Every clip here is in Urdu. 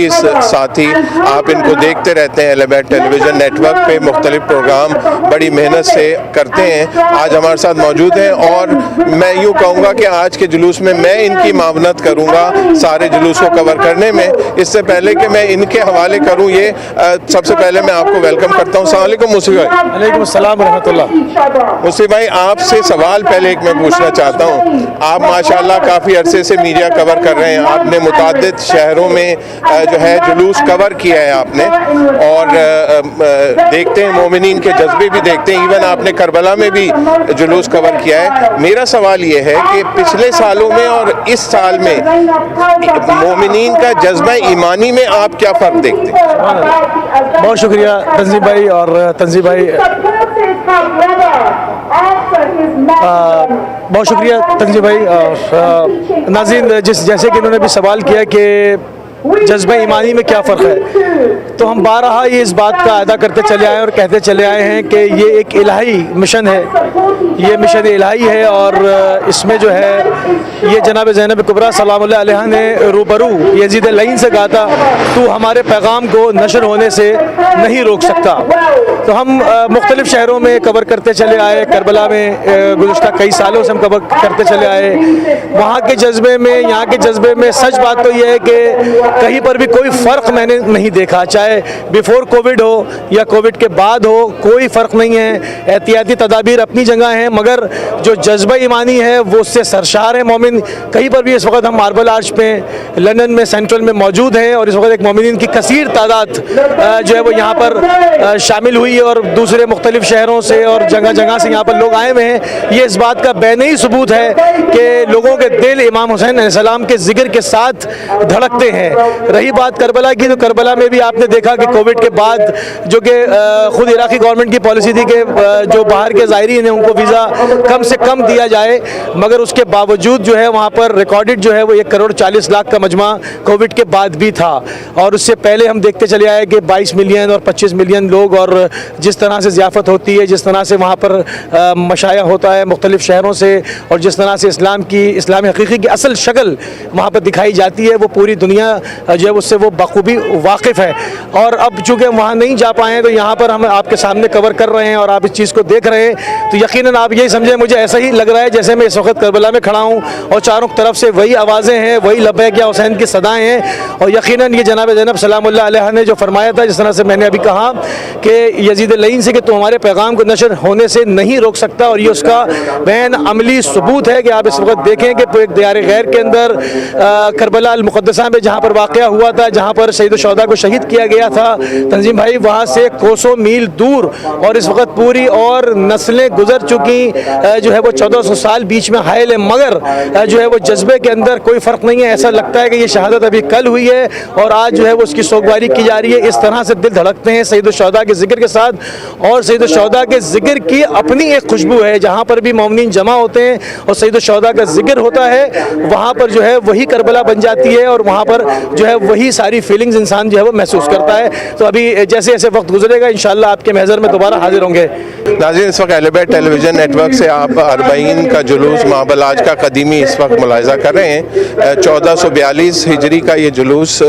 ساتھی آپ ان کو دیکھتے رہتے ہیں اہلبیٹ ٹیلی ویژن نیٹ ورک پہ، مختلف پروگرام بڑی محنت سے کرتے ہیں، آج ہمارے ساتھ موجود ہیں اور میں یوں کہوں گا کہ آج کے جلوس میں میں ان کی معاونت کروں گا سارے جلوس کو کور کرنے میں۔ اس سے پہلے کہ میں ان کے حوالے کروں یہ سب سے پہلے میں آپ کو ویلکم کرتا ہوں۔ السلام علیکم مصطفی بھائی۔ وعلیکم السلام ورحمۃ اللہ۔ مصطفی بھائی آپ سے سوال پہلے ایک میں پوچھنا چاہتا ہوں، آپ ماشاءاللہ کافی عرصے سے میڈیا کور کر رہے ہیں، آپ نے متعدد شہروں میں جو ہے جلوس کور کیا ہے آپ نے، اور دیکھتے ہیں مومنین کے جذبے بھی دیکھتے ہیں، ایون آپ نے کربلا میں بھی جلوس کور کیا ہے۔ میرا سوال یہ ہے کہ پچھلے سالوں میں اور اس سال میں مومنین کا جذبہ ایمانی میں آپ کیا فرق دیکھتے ہیں؟ بہت شکریہ تنظیم بھائی، اور تنظیم بھائی بہت شکریہ تنظیم بھائی اور ناظرین، جیسے کہ انہوں نے بھی سوال کیا کہ جذبہ ایمانی میں کیا فرق ہے، تو ہم بارہا یہ اس بات کا ادا کرتے چلے آئے اور کہتے چلے آئے ہیں کہ یہ ایک الہی مشن ہے، یہ مشن الہی ہے، اور اس میں جو ہے یہ جناب زینب کبریٰ سلام اللہ علیہ نے روبرو یزید لعین سے کہا تھا تو ہمارے پیغام کو نشر ہونے سے نہیں روک سکتا۔ تو ہم مختلف شہروں میں کور کرتے چلے آئے، کربلا میں گزشتہ کئی سالوں سے ہم کور کرتے چلے آئے، وہاں کے جذبے میں یہاں کے جذبے میں سچ بات تو یہ ہے کہ کہیں پر بھی کوئی فرق میں نے نہیں دیکھا، چاہے بیفور کووڈ ہو یا کووڈ کے بعد ہو، کوئی فرق نہیں ہے۔ احتیاطی تدابیر اپنی جگہ ہیں، مگر جو جذبہ ایمانی ہے وہ اس سے سرشار ہے مومن۔ کہیں پر بھی اس وقت ہم ماربل آرچ پہ لندن میں سینٹرل میں موجود ہیں، اور اس وقت ایک مومنین کی کثیر تعداد جو ہے وہ یہاں پر شامل ہوئی ہے، اور دوسرے مختلف شہروں سے اور جگہ جگہ سے یہاں پر لوگ آئے ہوئے ہیں۔ یہ اس بات کا بینئی ثبوت ہے کہ لوگوں کے دل امام حسین علیہ السلام کے ذکر کے ساتھ دھڑکتے ہیں۔ رہی بات کربلا کی، تو کربلا میں بھی آپ نے دیکھا کہ کووڈ کے بعد جو کہ خود عراقی گورنمنٹ کی پالیسی تھی کہ جو باہر کے زائرین ہیں ان کو ویزا کم سے کم دیا جائے، مگر اس کے باوجود جو ہے وہاں پر ریکارڈڈ جو ہے وہ 1,40,00,000 کا مجمع کووڈ کے بعد بھی تھا، اور اس سے پہلے ہم دیکھتے چلے آئے کہ 22 ملین اور 25 ملین لوگ، اور جس طرح سے ضیافت ہوتی ہے، جس طرح سے وہاں پر مشایا ہوتا ہے مختلف شہروں سے، اور جس طرح سے اسلام حقیقی کی اصل شکل وہاں پر دکھائی جاتی ہے، وہ پوری دنیا جو ہے اس سے وہ بخوبی واقف ہے۔ اور اب چونکہ وہاں نہیں جا پائے ہیں تو یہاں پر ہم آپ کے سامنے کور کر رہے ہیں اور آپ اس چیز کو دیکھ رہے ہیں، تو یقیناً آپ یہی سمجھیں، مجھے ایسا ہی لگ رہا ہے جیسے میں اس وقت کربلا میں کھڑا ہوں اور چاروں طرف سے وہی آوازیں ہیں، وہی لبیک یا حسین کی صدائیں ہیں، اور یقیناً یہ جناب زینب سلام اللہ علیہ نے جو فرمایا تھا، جس طرح سے میں نے ابھی کہا کہ یزید لعین سے کہ تو ہمارے پیغام کو نشر ہونے سے نہیں روک سکتا، اور یہ اس کا بین عملی ثبوت ہے کہ آپ اس وقت دیکھیں کہ ایک دیار غیر کے اندر کربلا المقدسہ میں جہاں پر واقعہ ہوا تھا، جہاں پر سید الشہداء کو شہید کیا گیا تھا، تنظیم بھائی وہاں سے کوسوں میل دور، اور اس وقت پوری اور نسلیں گزر چکی، جو ہے وہ 1400 سال بیچ میں حائل ہے، مگر جو ہے وہ جذبے کے اندر کوئی فرق نہیں ہے۔ ایسا لگتا ہے کہ یہ شہادت ابھی کل ہوئی ہے، اور آج جو ہے وہ اس کی سوگواری کی جا رہی ہے۔ اس طرح سے دل دھڑکتے ہیں سید الشہداء کے ذکر کے ساتھ، اور سید الشہداء کے ذکر کی اپنی ایک خوشبو ہے، جہاں پر بھی مومنین جمع ہوتے ہیں اور سید الشہداء کا ذکر ہوتا ہے، وہاں پر جو ہے وہی کربلا بن جاتی ہے، اور وہاں پر جو ہے وہی ساری فیلنگز انسان جو ہے وہ محسوس کرتا ہے۔ تو ابھی جیسے جیسے وقت گزرے گا انشاءاللہ آپ کے محضر میں دوبارہ حاضر ہوں گے۔ ناظرین، اس وقت اہلبیٹ ٹیلی ویژن نیٹ ورک سے آپ اربعین کا جلوس مابل آج کا قدیمی اس وقت ملاحظہ کر رہے ہیں۔ 1442 ہجری کا یہ جلوس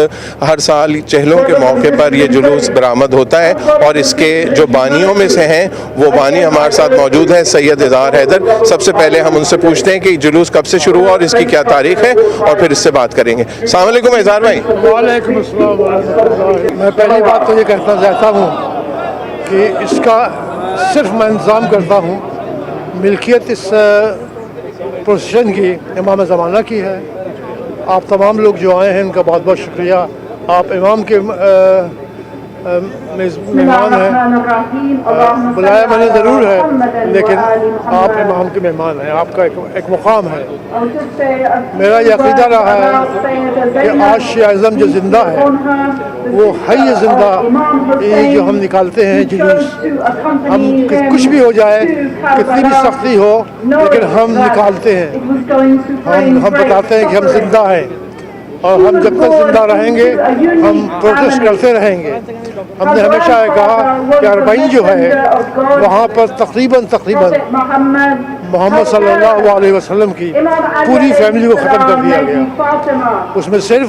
ہر سال چہلوں کے موقع پر یہ جلوس برآمد ہوتا ہے، اور اس کے جو بانیوں میں سے ہیں وہ بانی ہمارے ساتھ موجود ہیں، سید اظہار حیدر۔ سب سے پہلے ہم ان سے پوچھتے ہیں کہ جلوس کب سے شروع ہوا اور اس کی کیا تاریخ ہے، اور پھر اس سے بات کریں گے۔ السلام علیکم اظہار بھائی۔ وعلیکم السلام ورحمۃ اللہ۔ میں پہلی بات تو یہ کہنا چاہتا ہوں کہ اس کا صرف میں انتظام کرتا ہوں، ملکیت اس پروسیشن کی امام زمانہ کی ہے۔ آپ تمام لوگ جو آئے ہیں ان کا بہت بہت شکریہ۔ آپ امام کے مہمان ہیں، بلایا میں نے ضرور ہے، لیکن آپ امام کے مہمان ہیں، آپ کا ایک مقام ہے۔ میرا یہ عقیدہ رہا ہے کہ آج شیعہ اعظم جو زندہ ہے وہ حی زندہ، یہ جو ہم نکالتے ہیں جلوس، ہم کچھ بھی ہو جائے، کتنی بھی سختی ہو، لیکن ہم نکالتے ہیں، ہم بتاتے ہیں کہ ہم زندہ ہیں، اور ہم جب تک زندہ رہیں گے ہم پروٹیسٹ کرتے رہیں گے۔ ہم نے ہمیشہ یہ کہا کہ اربعین جو ہے وہاں پر تقریباً محمد صلی اللہ علیہ وسلم کی پوری فیملی کو ختم کر دیا گیا، اس میں صرف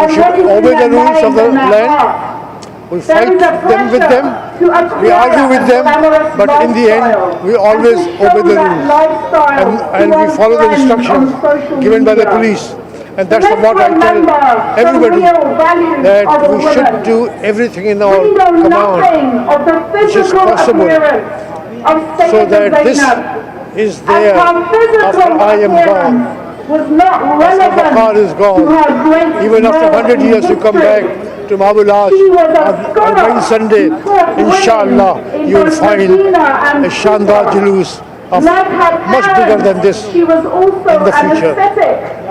We should obey the rules of the land. We fight them with them, we argue with them, but in the end we always obey the rules and we follow the instructions given by the police. And that's what I tell everybody, that we should do everything in our command which is possible, so that this is there after I am gone. After the car is gone, even after 100 years you come back to Mabulaj on Arbaeen Sunday, inshallah you will find a Shandar Jaloos of much bigger than this in the future.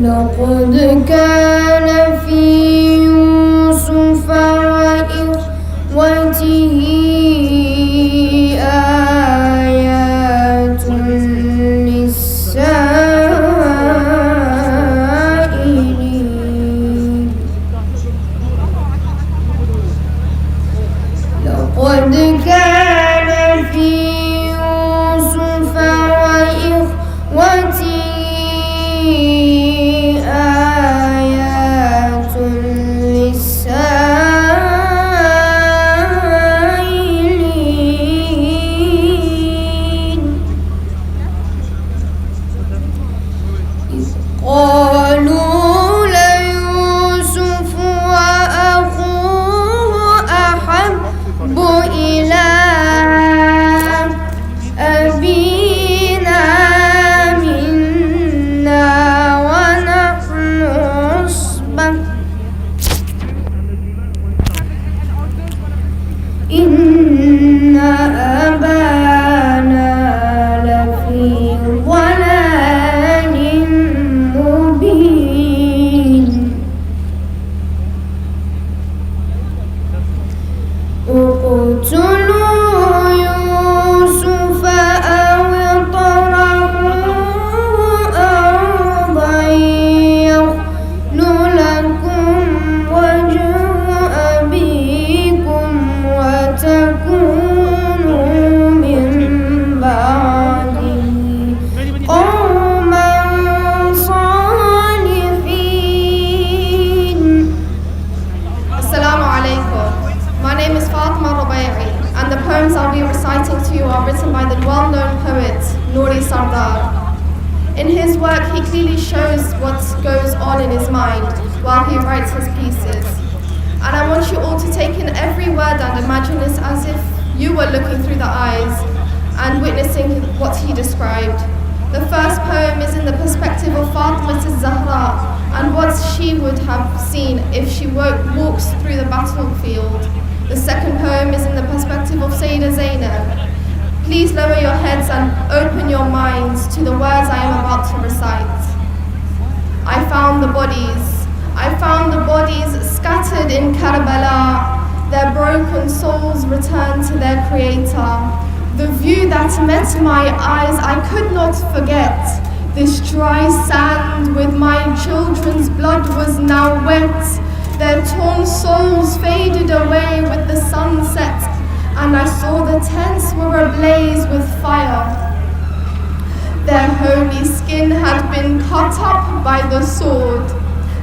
لقد كان في يوسف وإخوته In his work, he clearly shows what goes on in his mind while he writes his pieces. And I want you all to take in every word and imagine this as if you were looking through the eyes and witnessing what he described. The first poem is in the perspective of Fatima al-Zahra and what she would have seen if she walks through the battlefield. The second poem is in the perspective of Sayyidah Zainab. Please lower your heads and open your minds to the words I am about to recite. I found the bodies scattered in Karbala, their broken souls returned to their creator. The view that met my eyes I could not forget. This dry sand with my children's blood was now wet. Their torn souls faded away with the sunset, and I saw the tents were ablaze with fire. Their holy skin had been cut up by the sword.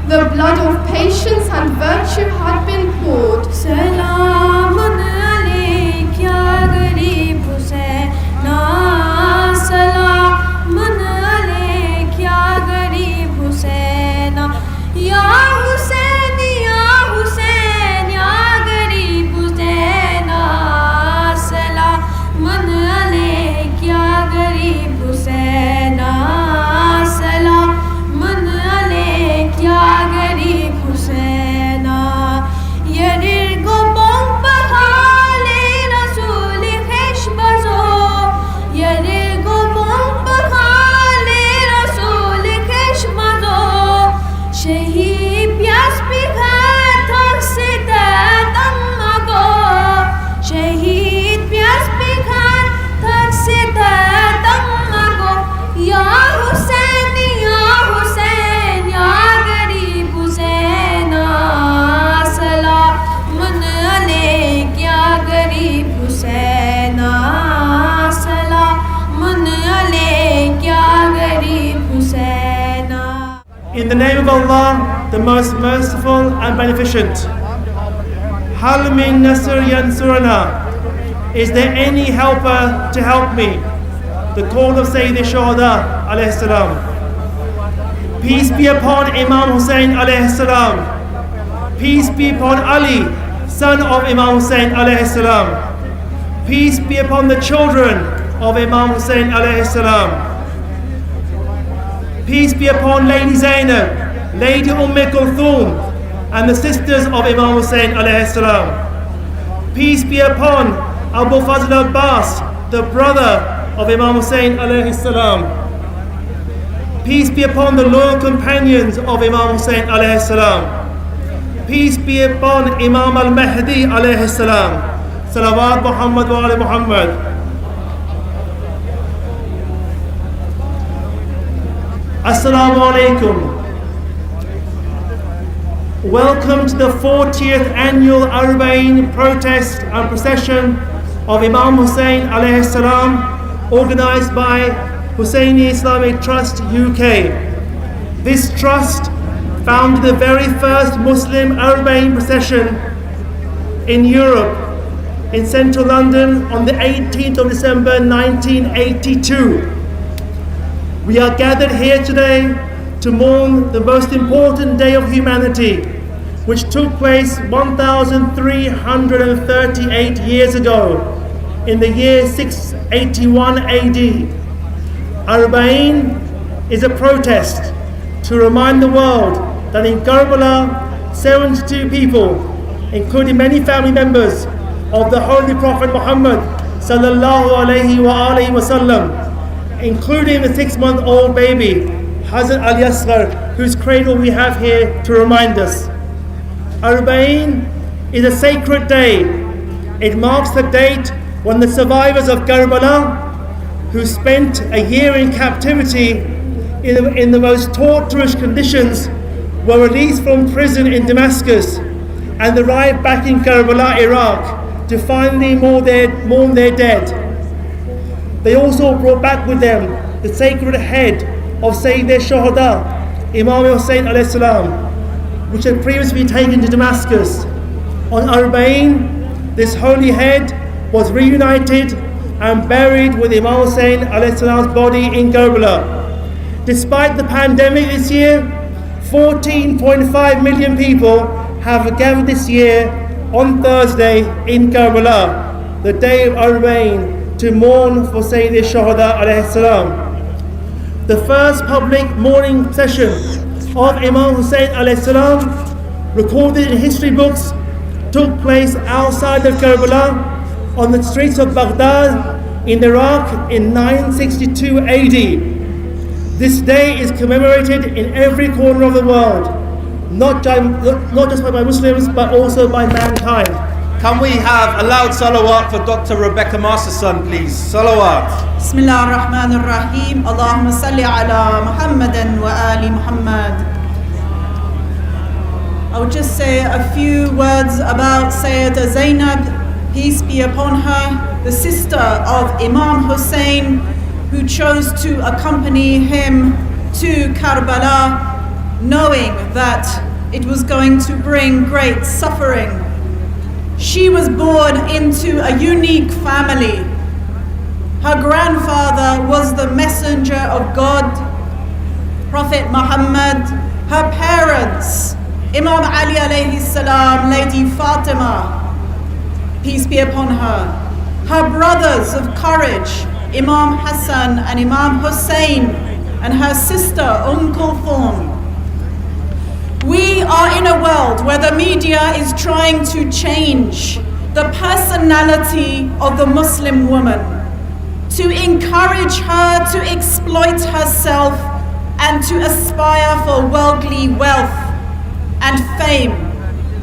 The blood of patience and virtue had been poured. Salamun alayk ya garib Husaina, salamun alayk ya garib Husaina, ya Husain, ya Husain, ya garib Husaina, salamun alayk ya garib Husaina, salamun alayk ya garib Husaina. Yerir go bong bahale Rasul khesh bazo, yerir go bong bahale Rasul khesh bazo. Shahid pyas pigha thak se dadam mago, shahid pyas pigha thak se dadam mago. Ya Husain, ya Husain, ya garib Husaina, salamun alayk ya garib Husaina, salamun alayk ya garib Husaina. In the name of Allah, the most merciful and beneficent. Hal min nasr yansurana. Is there any helper to help me? The call of Sayyid Shuhada alayhi salam. Peace be upon Imam Hussein alayhi salam. Peace be upon Ali, son of Imam Hussein alayhi salam. Peace be upon the children of Imam Hussein alayhi salam. Peace be upon Lady Zainab, Lady Kulthum, and the sisters of Imam Hussein alayhi salam. Peace be upon Abu Fazl Abbas, the brother of Imam Hussein alayhi salam. Peace be upon the loyal companions of Imam Hussein alayhi salam. Peace be upon Imam al-Mahdi alayhi salam. Salawat Muhammad wa ali Muhammad. Assalamu alaikum. Welcome to the 40th annual Arbaeen Protest and Procession of Imam Hussein alayhi salam, organised by Husseini Islamic Trust UK. This trust founded the very first Muslim Arbaeen procession in Europe, in central London on the 18th of December 1982. We are gathered here today to mourn the most important day of humanity, which took place 1,338 years ago, in the year 681 AD. Arbaeen is a protest to remind the world that in Karbala, 72 people, including many family members of the Holy Prophet Muhammad sallallahu alaihi wasallam, including the 6-month-old baby, Hazrat Al-Yasghar, whose cradle we have here to remind us. Arbaeen is a sacred day. It marks the date when the survivors of Karbala, who spent a year in captivity in the most torturous conditions, were released from prison in Damascus and arrived back in Karbala, Iraq, to finally mourn their dead. They also brought back with them the sacred head of Sayyid Shuhada, Imam Hussein alayhi salam, which had previously been taken to Damascus. On Arbaeen, this holy head was reunited and buried with Imam Hussein alayhi salam's body in Karbala. Despite the pandemic this year, 14.5 million people have gathered this year on Thursday in Karbala, the day of Arbaeen, to mourn for Sayyid al-Shuhada alayhi salam. The first public mourning session of Imam Hussein alayhi salam, recorded in history books, took place outside of Karbala on the streets of Baghdad in Iraq in 962 AD. This day is commemorated in every corner of the world, not just by Muslims, but also by mankind. Can we have a loud salawat for Dr. Rebecca Masterson, please? Salawat. Bismillah ar-Rahman ar-Rahim. Allahumma salli ala Muhammadin wa ali Muhammad. I would just say a few words about Sayyida Zainab, peace be upon her, the sister of Imam Hussein, who chose to accompany him to Karbala, knowing that it was going to bring great suffering. She was born into a unique family. Her grandfather was the messenger of God, Prophet Muhammad. Her parents, Imam Ali alayhi salam, Lady Fatima, peace be upon her. Her brothers of courage, Imam Hassan and Imam Hussein, and her sister Kulthum. We are in a world where the media is trying to change the personality of the Muslim woman, to encourage her to exploit herself and to aspire for worldly wealth and fame.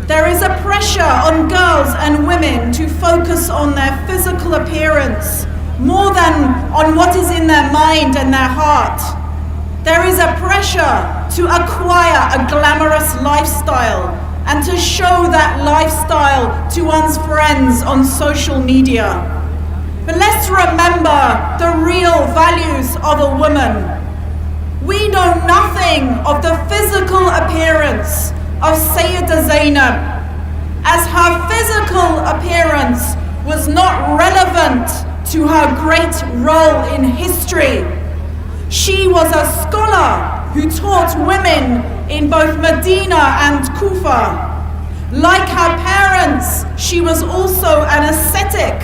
There is a pressure on girls and women to focus on their physical appearance more than on what is in their mind and their heart. There is a pressure to acquire a glamorous lifestyle and to show that lifestyle to one's friends on social media. But let's remember the real values of a woman. We know nothing of the physical appearance of Sayyida Zainab, as her physical appearance was not relevant to her great role in history. She was a scholar who taught women in both Medina and Kufa. Like her parents, she was also an ascetic.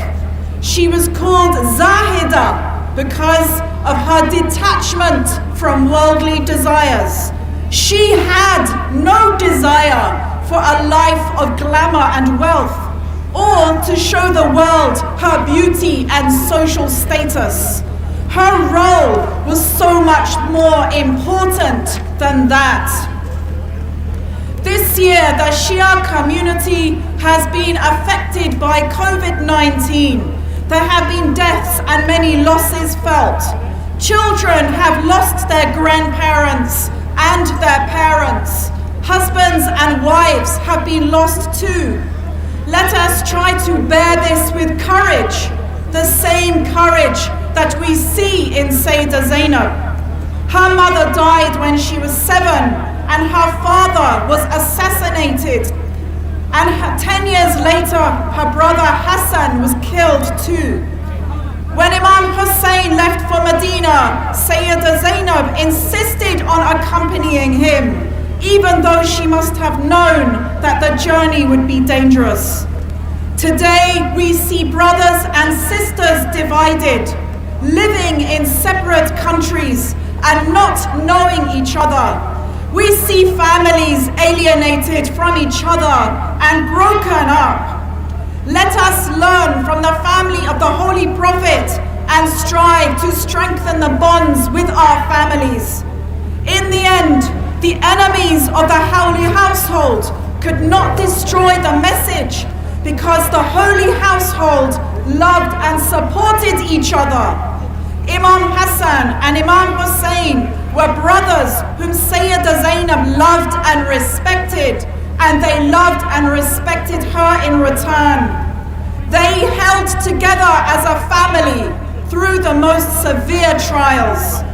She was called Zahida because of her detachment from worldly desires. She had no desire for a life of glamour and wealth, or to show the world her beauty and social status. Her role was so much more important than that. This year, the Shia community has been affected by COVID-19. There have been deaths and many losses felt. Children have lost their grandparents and their parents. Husbands and wives have been lost too. Let us try to bear this with courage, the same courage that we see in Sayyida Zainab. Her mother died when she was 7, and her father was assassinated. And 10 years later, her brother Hassan was killed too. When Imam Hussein left for Medina, Sayyida Zainab insisted on accompanying him, even though she must have known that the journey would be dangerous. Today, we see brothers and sisters divided, living in separate countries and not knowing each other. We see families alienated from each other and broken up. Let us learn from the family of the Holy Prophet and strive to strengthen the bonds with our families. In the end, the enemies of the Holy Household could not destroy the message because the Holy Household loved and supported each other. Imam Hassan and Imam Hussein were brothers whom Sayyida Zainab loved and respected, and they loved and respected her in return. They held together as a family through the most severe trials.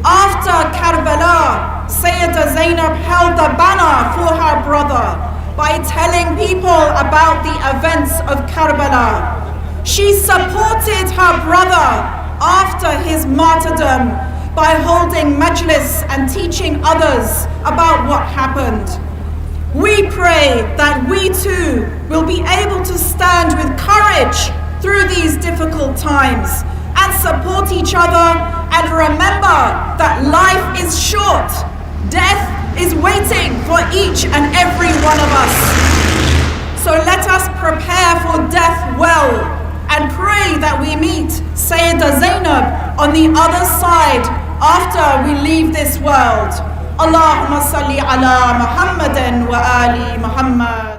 After Karbala, Sayyida Zainab held the banner for her brother by telling people about the events of Karbala. She supported her brother after his martyrdom by holding majlis and teaching others about what happened. We pray that we too will be able to stand with courage through these difficult times and support each other, and remember that life is short. Death is waiting for each and every one of us. So let us prepare for death well and pray that we meet Sayyidah Zainab on the other side after we leave this world. Allahumma salli ala Muhammadin wa ali Muhammad.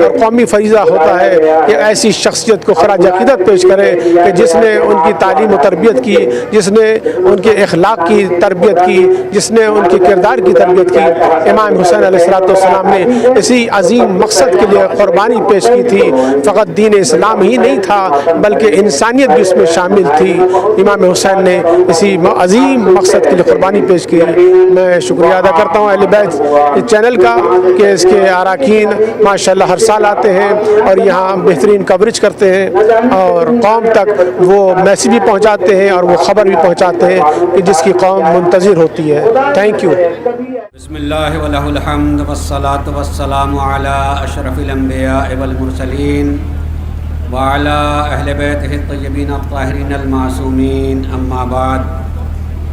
اور قومی فریضہ ہوتا ہے کہ ایسی شخصیت کو خراج عقیدت پیش کرے کہ جس نے ان کی تعلیم و تربیت کی، جس نے ان کے اخلاق کی تربیت کی، جس نے ان کے کردار کی تربیت کی۔ امام حسین علیہ السلام نے اسی عظیم مقصد کے لیے قربانی پیش کی تھی۔ فقط دین اسلام ہی نہیں تھا بلکہ انسانیت بھی اس میں شامل تھی۔ امام حسین نے اسی عظیم مقصد کے لیے قربانی پیش کی۔ میں شکریہ ادا کرتا ہوں اہل بیت چینل کا کہ اس کے اراکین ماشاءاللہ ہر سال آتے ہیں اور یہاں بہترین کوریج کرتے ہیں اور قوم تک وہ میسیج بھی پہنچاتے ہیں اور وہ خبر بھی پہنچاتے ہیں کہ جس کی قوم منتظر ہوتی ہے۔ Thank you. بسم اللہ ولہ الحمد والصلاة والسلام علی اشرف الانبیاء والمرسلین وعلی اہل بیتہ الطیبین الطاہرین المعصومین، اما بعد،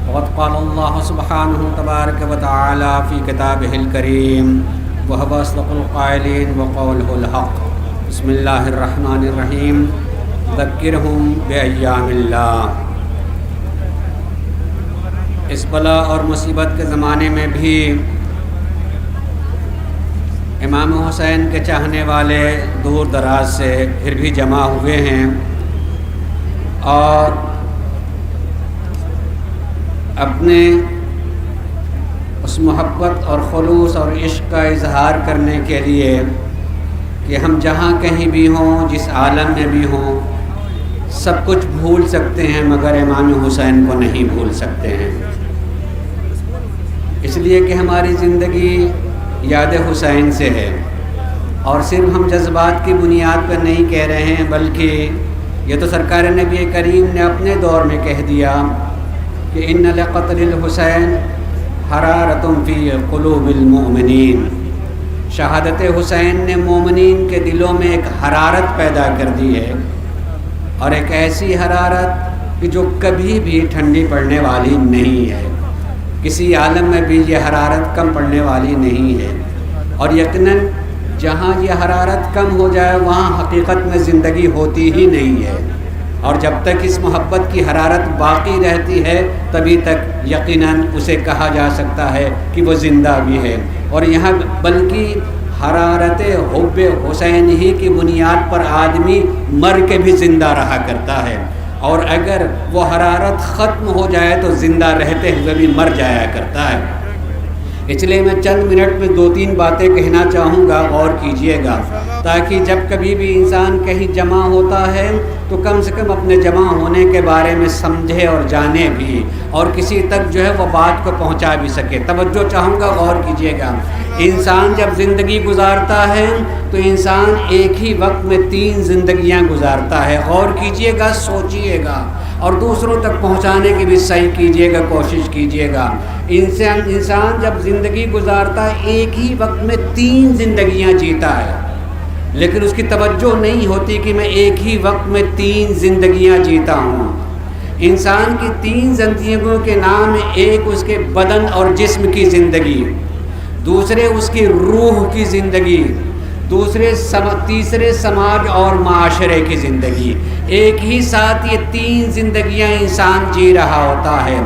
وقد قال اللہ سبحانہ تبارک وتعالی فی کتابہ الکریم وہو اصدق القائلین وقولہ الحق۔ بسم اللہ الرحمن الرحیم، ذکرہم بایام اللہ۔ اس بلا اور مصیبت کے زمانے میں بھی امام حسین کے چاہنے والے دور دراز سے پھر بھی جمع ہوئے ہیں اور اپنے اس محبت اور خلوص اور عشق کا اظہار کرنے کے لیے کہ ہم جہاں کہیں بھی ہوں، جس عالم میں بھی ہوں، سب کچھ بھول سکتے ہیں مگر امام حسین کو نہیں بھول سکتے ہیں، اس لیے کہ ہماری زندگی یاد حسین سے ہے۔ اور صرف ہم جذبات کی بنیاد پر نہیں کہہ رہے ہیں بلکہ یہ تو سرکار نبی کریم نے اپنے دور میں کہہ دیا کہ ان لقتل الحسین حرارۃ فی قلوب المؤمنین۔ شہادت حسین نے مومنین کے دلوں میں ایک حرارت پیدا کر دی ہے، اور ایک ایسی حرارت کہ جو کبھی بھی ٹھنڈی پڑنے والی نہیں ہے، کسی عالم میں بھی یہ حرارت کم پڑنے والی نہیں ہے۔ اور یقیناً جہاں یہ حرارت کم ہو جائے وہاں حقیقت میں زندگی ہوتی ہی نہیں ہے، اور جب تک اس محبت کی حرارت باقی رہتی ہے تبھی تک یقیناً اسے کہا جا سکتا ہے کہ وہ زندہ بھی ہے۔ اور یہاں بلکہ حرارت حب حسین ہی کی بنیاد پر آدمی مر کے بھی زندہ رہا کرتا ہے، اور اگر وہ حرارت ختم ہو جائے تو زندہ رہتے ہوئے بھی مر جایا کرتا ہے۔ اس لیے میں چند منٹ میں 2-3 باتیں کہنا چاہوں گا، غور کیجئے گا، تاکہ جب کبھی بھی انسان کہیں جمع ہوتا ہے تو کم سے کم اپنے جمع ہونے کے بارے میں سمجھے اور جانے بھی، اور کسی تک جو ہے وہ بات کو پہنچا بھی سکے۔ توجہ چاہوں گا، غور کیجئے گا۔ انسان جب زندگی گزارتا ہے تو انسان ایک ہی وقت میں 3 زندگیاں گزارتا ہے۔ غور کیجئے گا، سوچئے گا، اور دوسروں تک پہنچانے کی بھی صحیح کیجئے گا، کوشش کیجئے گا۔ انسان جب زندگی گزارتا ہے ایک ہی وقت میں 3 زندگیاں جیتا ہے، لیکن اس کی توجہ نہیں ہوتی کہ میں ایک ہی وقت میں 3 زندگیاں جیتا ہوں۔ انسان کی 3 زندگیوں کے نام ہیں، ایک اس کے بدن اور جسم کی زندگی، دوسرے اس کی روح کی زندگی، تیسرے سماج اور معاشرے کی زندگی۔ ایک ہی ساتھ یہ 3 زندگیاں انسان جی رہا ہوتا ہے۔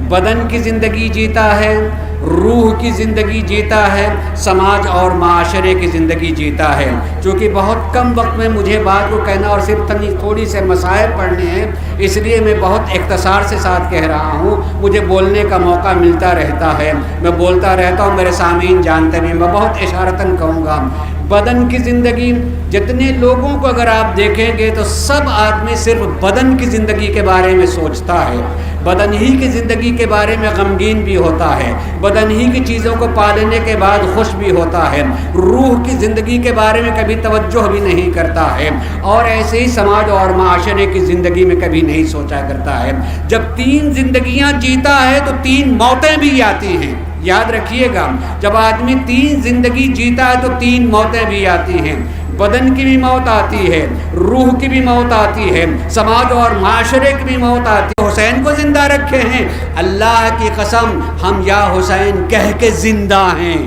بدن کی زندگی جیتا ہے، روح کی زندگی جیتا ہے، سماج اور معاشرے کی زندگی جیتا ہے۔ چونکہ بہت کم وقت میں مجھے بات کو کہنا اور صرف تھوڑی سے مسائل پڑھنے ہیں، اس لیے میں بہت اختصار سے ساتھ کہہ رہا ہوں۔ مجھے بولنے کا موقع ملتا رہتا ہے، میں بولتا رہتا ہوں، میرے سامعین جانتے ہیں، میں بہت اشارتاً کہوں گا۔ بدن کی زندگی، جتنے لوگوں کو اگر آپ دیکھیں گے تو سب آدمی صرف بدن کی زندگی کے بارے میں سوچتا ہے، بدن ہی کی زندگی کے بارے میں غمگین بھی ہوتا ہے، بدن ہی کی چیزوں کو پالنے کے بعد خوش بھی ہوتا ہے، روح کی زندگی کے بارے میں کبھی توجہ بھی نہیں کرتا ہے، اور ایسے ہی سماج اور معاشرے کی زندگی میں کبھی نہیں سوچا کرتا ہے۔ جب 3 زندگیاں جیتا ہے تو 3 موتیں بھی آتی ہیں۔ یاد رکھیے گا، جب آدمی 3 زندگی جیتا ہے تو 3 موتیں بھی آتی ہیں۔ بدن کی بھی موت آتی ہے، روح کی بھی موت آتی ہے، سماج اور معاشرے کی بھی موت آتی ہے۔ حسین کو زندہ رکھے ہیں، اللہ کی قسم ہم یا حسین کہہ کے زندہ ہیں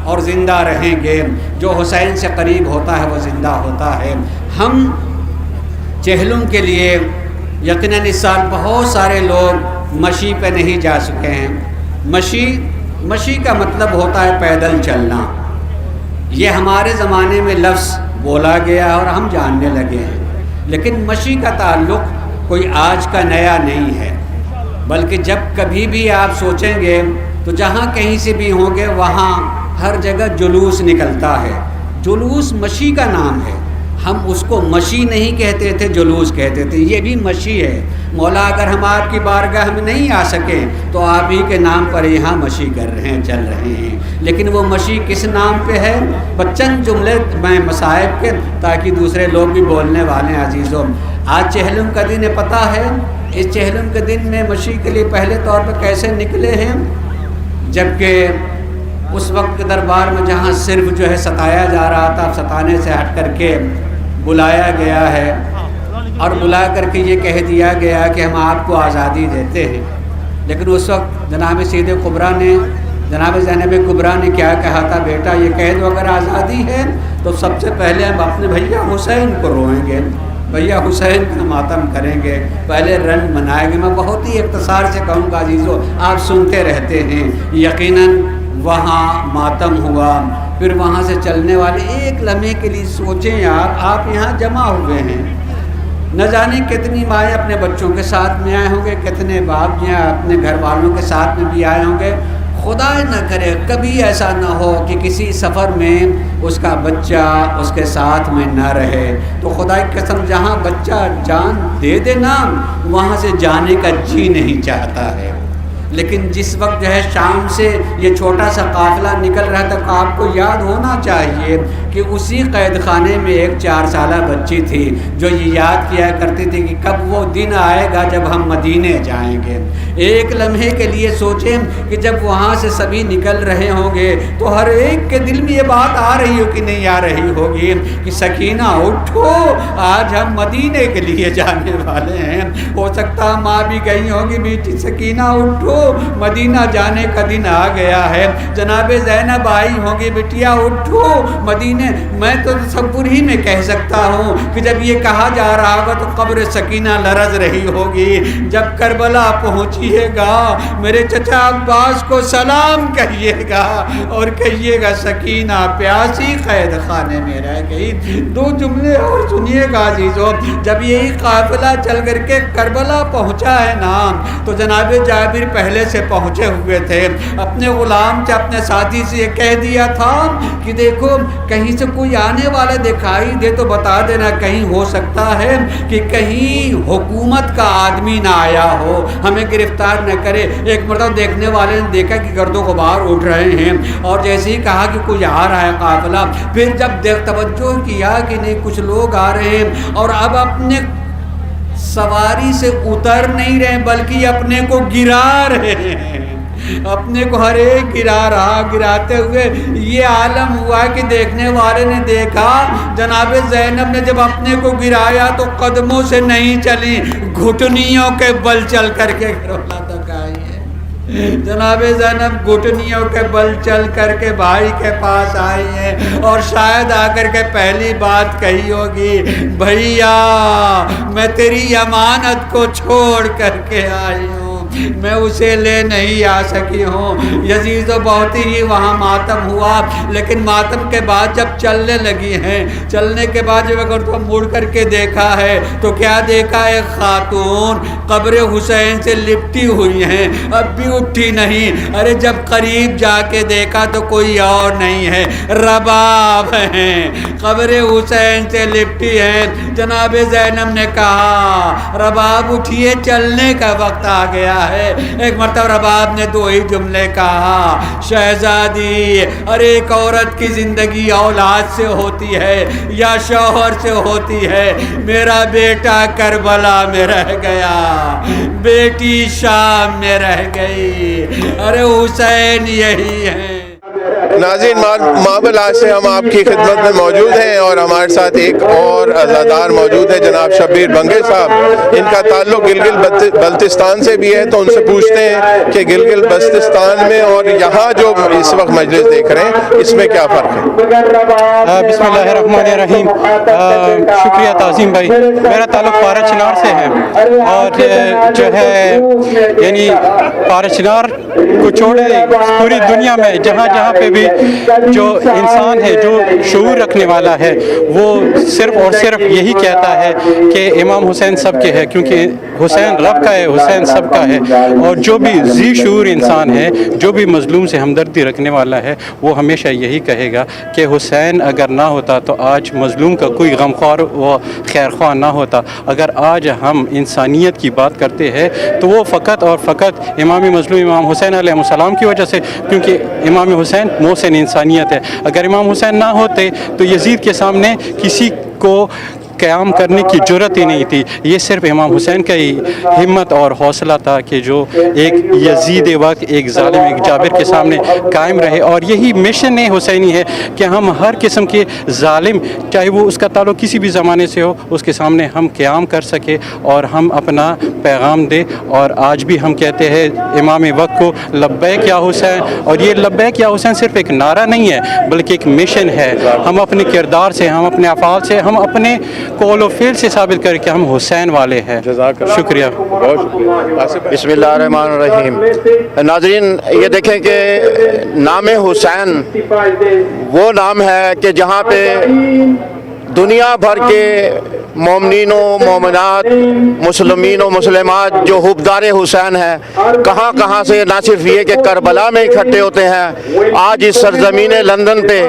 اور زندہ رہیں گے۔ جو حسین سے قریب ہوتا ہے وہ زندہ ہوتا ہے۔ ہم چہلم کے لیے یقیناً اس سال بہت سارے لوگ مشی پہ نہیں جا سکے ہیں۔ مشی کا مطلب ہوتا ہے پیدل چلنا۔ یہ ہمارے زمانے میں لفظ بولا گیا اور ہم جاننے لگے ہیں، لیکن مشی کا تعلق کوئی آج کا نیا نہیں ہے، بلکہ جب کبھی بھی آپ سوچیں گے تو جہاں کہیں سے بھی ہوں گے وہاں ہر جگہ جلوس نکلتا ہے۔ جلوس مشی کا نام ہے، ہم اس کو مشی نہیں کہتے تھے، جلوس کہتے تھے، یہ بھی مشی ہے۔ مولا اگر ہم آپ کی بارگاہ میں نہیں آ سکیں تو آپ ہی کے نام پر یہاں مشی کر رہے ہیں، چل رہے ہیں، لیکن وہ مشی کس نام پہ ہے؟ چند جملے میں مصائب کے تاکہ دوسرے لوگ بھی بولنے والے ہیں۔ عزیزوں، آج چہلم کا دن ہے، پتہ ہے اس چہلم کے دن میں مشی کے لیے پہلے طور پہ کیسے نکلے ہیں؟ جبکہ اس وقت کے دربار میں جہاں صرف جو ہے ستایا جا رہا تھا، ستانے سے ہٹ کر کے بلایا گیا ہے اور بلا کر کے یہ کہہ دیا گیا کہ ہم آپ کو آزادی دیتے ہیں، لیکن اس وقت جناب سید کبریٰ نے، جناب زینب کبریٰ نے کیا کہا تھا؟ بیٹا یہ کہہ دو اگر آزادی ہے تو سب سے پہلے ہم اپنے بھیا حسین کو روئیں گے، بھیا حسین کا ماتم کریں گے، پہلے رنج منائیں گے۔ میں بہت ہی اختصار سے کہوں گا عزیزو، آپ سنتے رہتے ہیں، یقیناً وہاں ماتم ہوا، پھر وہاں سے چلنے والے ایک لمحے کے لیے سوچیں آپ یہاں جمع ہوئے ہیں، نہ جانے کتنی مائیں اپنے بچوں کے ساتھ میں آئے ہوں گے، کتنے باپ جو ہیں اپنے گھر والوں کے ساتھ میں بھی آئے ہوں گے۔ خدا نہ کرے کبھی ایسا نہ ہو کہ کسی سفر میں اس کا بچہ اس کے ساتھ میں نہ رہے، تو خدا کی قسم جہاں بچہ جان دے دے نا وہاں سے جانے کا جی نہیں چاہتا ہے۔ لیکن جس وقت جو ہے شام سے یہ چھوٹا سا قافلہ نکل رہا تھا، تو آپ کو یاد ہونا چاہیے کہ اسی قید خانے میں ایک 4 سالہ بچی تھی جو یہ یاد کیا کرتی تھی کہ کب وہ دن آئے گا جب ہم مدینے جائیں گے۔ ایک لمحے کے لیے سوچیں کہ جب وہاں سے سبھی نکل رہے ہوں گے تو ہر ایک کے دل میں یہ بات آ رہی ہو کہ نہیں آ رہی ہوگی کہ سکینہ اٹھو، آج ہم مدینے کے لیے جانے والے ہیں۔ ہو سکتا ماں بھی گئی ہوگی بیٹی سکینہ اٹھو، مدینہ جانے کا دن آ گیا ہے۔ جناب زینب آئی ہوں گی، بٹیا اٹھو مدینے۔ میں تو تصور ہی میں کہہ سکتا ہوں کہ جب یہ کہا جا رہا ہوگا تو قبر سکینہ لرز رہی ہوگی۔ جب کربلا پہنچیے گا میرے چچا عباس کو سلام کہیے گا اور کہیے گا سکینہ پیاسی قید خانے میں رہ گئی۔ 2 جملے اور سنیے گا عزیزو، جب یہی قافلہ چل کر کے کربلا پہنچا ہے نا تو جناب جابر پہلے سے پہنچے ہوئے تھے، اپنے غلام سے اپنے ساتھی سے یہ کہہ دیا تھا کہ دیکھو کہیں سے کوئی آنے والا دکھائی دے تو بتا دینا، کہیں ہو سکتا ہے کہ کہیں حکومت کا آدمی نہ آیا ہو، ہمیں گرفتار نہ کرے۔ ایک مرتبہ دیکھنے والے نے دیکھا کہ گرد و غبار اٹھ رہے ہیں اور جیسے ہی کہا کہ کوئی آ رہا ہے قافلہ، پھر جب توجہ کیا کہ نہیں کچھ لوگ آ رہے ہیں اور اب اپنے سواری سے اتر نہیں رہے بلکہ اپنے کو گرا رہے ہیں، اپنے کو ہر ایک گرا رہا، گراتے ہوئے یہ عالم ہوا کہ دیکھنے والے نے دیکھا جناب زینب نے جب اپنے کو گرایا تو قدموں سے نہیں چلی، گھٹنیوں کے بل چل کر کے گھروالا تک آئی ہے۔ جناب زینب گھٹنیوں کے بل چل کر کے بھائی کے پاس آئی ہے اور شاید آ کر کے پہلی بات کہی ہوگی، بھیا میں تیری امانت کو چھوڑ کر کے آئی ہوں، میں اسے لے نہیں آ سکی ہوں۔ یزید و بہت ہی وہاں ماتم ہوا، لیکن ماتم کے بعد جب چلنے لگی ہیں، چلنے کے بعد جب اگر تم مڑ کر کے دیکھا ہے تو کیا دیکھا؟ ایک خاتون قبر حسین سے لپٹی ہوئی ہیں، اب بھی اٹھی نہیں۔ ارے جب قریب جا کے دیکھا تو کوئی اور نہیں ہے، رباب ہیں، قبر حسین سے لپٹی ہیں۔ جناب زینب نے کہا رباب اٹھیے چلنے کا وقت آ گیا ہے۔ ایک مرتبہ رباب نے 2 ہی جملے کہا، شہزادی ارے ایک عورت کی زندگی اولاد سے ہوتی ہے یا شوہر سے ہوتی ہے، میرا بیٹا کربلا میں رہ گیا، بیٹی شام میں رہ گئی، ارے حسین یہی ہے۔ ناظرین مابل آج سے ہم آپ کی خدمت میں موجود ہیں اور ہمارے ساتھ ایک اور عزادار موجود ہے جناب شبیر بنگے صاحب، ان کا تعلق گلگت بلتستان سے بھی ہے، تو ان سے پوچھتے ہیں کہ گلگت بلتستان میں اور یہاں جو اس وقت مجلس دیکھ رہے ہیں اس میں کیا فرق ہے؟ بسم اللہ الرحمن الرحیم۔ شکریہ تعظیم بھائی، میرا تعلق پارا چنار سے ہے اور جو ہے یعنی پارا چنار کو چھوڑے پوری دنیا میں جہاں جہاں پہ بھی بھی جو انسان ہے, جو شعور رکھنے والا ہے, وہ صرف اور صرف یہی کہتا ہے کہ امام حسین سب کے ہے, کیونکہ حسین رب کا ہے, حسین سب کا ہے. اور جو بھی ذی شعور انسان ہے, جو بھی مظلوم سے ہمدردی رکھنے والا ہے, وہ ہمیشہ یہی کہے گا کہ حسین اگر نہ ہوتا تو آج مظلوم کا کوئی غمخوار و خیرخواہ نہ ہوتا. اگر آج ہم انسانیت کی بات کرتے ہیں تو وہ فقط اور فقط امام مظلوم امام حسین علیہ السلام کی وجہ سے, کیونکہ امام حسین محسن انسانیت ہے. اگر امام حسین نہ ہوتے تو یزید کے سامنے کسی کو قیام کرنے کی جرت ہی نہیں تھی. یہ صرف امام حسین کا ہی ہمت اور حوصلہ تھا کہ جو ایک یزید وقت, ایک ظالم, ایک جابر کے سامنے قائم رہے. اور یہی مشن حسینی ہے کہ ہم ہر قسم کے ظالم, چاہے وہ اس کا تعلق کسی بھی زمانے سے ہو, اس کے سامنے ہم قیام کر سکے اور ہم اپنا پیغام دے. اور آج بھی ہم کہتے ہیں امام وقت کو لبیک یا حسین, اور یہ لبیک یا حسین صرف ایک نعرہ نہیں ہے بلکہ ایک مشن ہے. ہم اپنے کردار سے, ہم اپنے افعال سے, ہم اپنے قول و فعل سے ثابت کریں کہ ہم حسین والے ہیں. شکریہ, بہت شکریہ. بسم اللہ الرحمن الرحیم. ناظرین, یہ دیکھیں کہ نام حسین وہ نام ہے کہ جہاں پہ دنیا بھر کے مومنین و مومنات, مسلمین و مسلمات جو حبدار حسین ہیں, کہاں کہاں سے نہ صرف یہ کہ کربلا میں اکٹھے ہوتے ہیں. آج اس سرزمین لندن پہ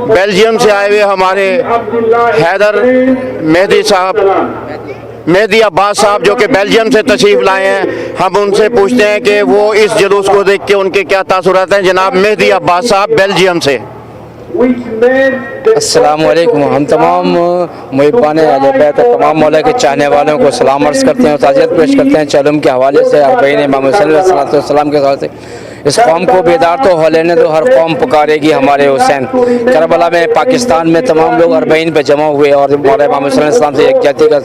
بیلجیم سے آئے ہوئے ہمارے حیدر مہدی صاحب, مہدی عباس صاحب, جو کہ بیلجیم سے تشریف لائے ہیں, ہم ان سے پوچھتے ہیں کہ وہ اس جلوس کو دیکھ کے ان کے کیا تاثرات ہیں. جناب مہدی عباس صاحب بیلجیم سے. السلام علیکم. ہم تمام محبان اہل بیت اور تمام مولا کے چاہنے والوں کو سلام عرض کرتے ہیں اور تعزیت پیش کرتے ہیں چہلم کے حوالے سے, اربعین امام حسین علیہ السلام کے حوالے سے. اس قوم کو بیدار تو ہو لینے دو, ہر قوم پکارے گی ہمارے حسین. کربلا میں, پاکستان میں تمام لوگ اربعین پہ جمع ہوئے اور مولا امام حسین علیہ السلام سے یکجہتی کا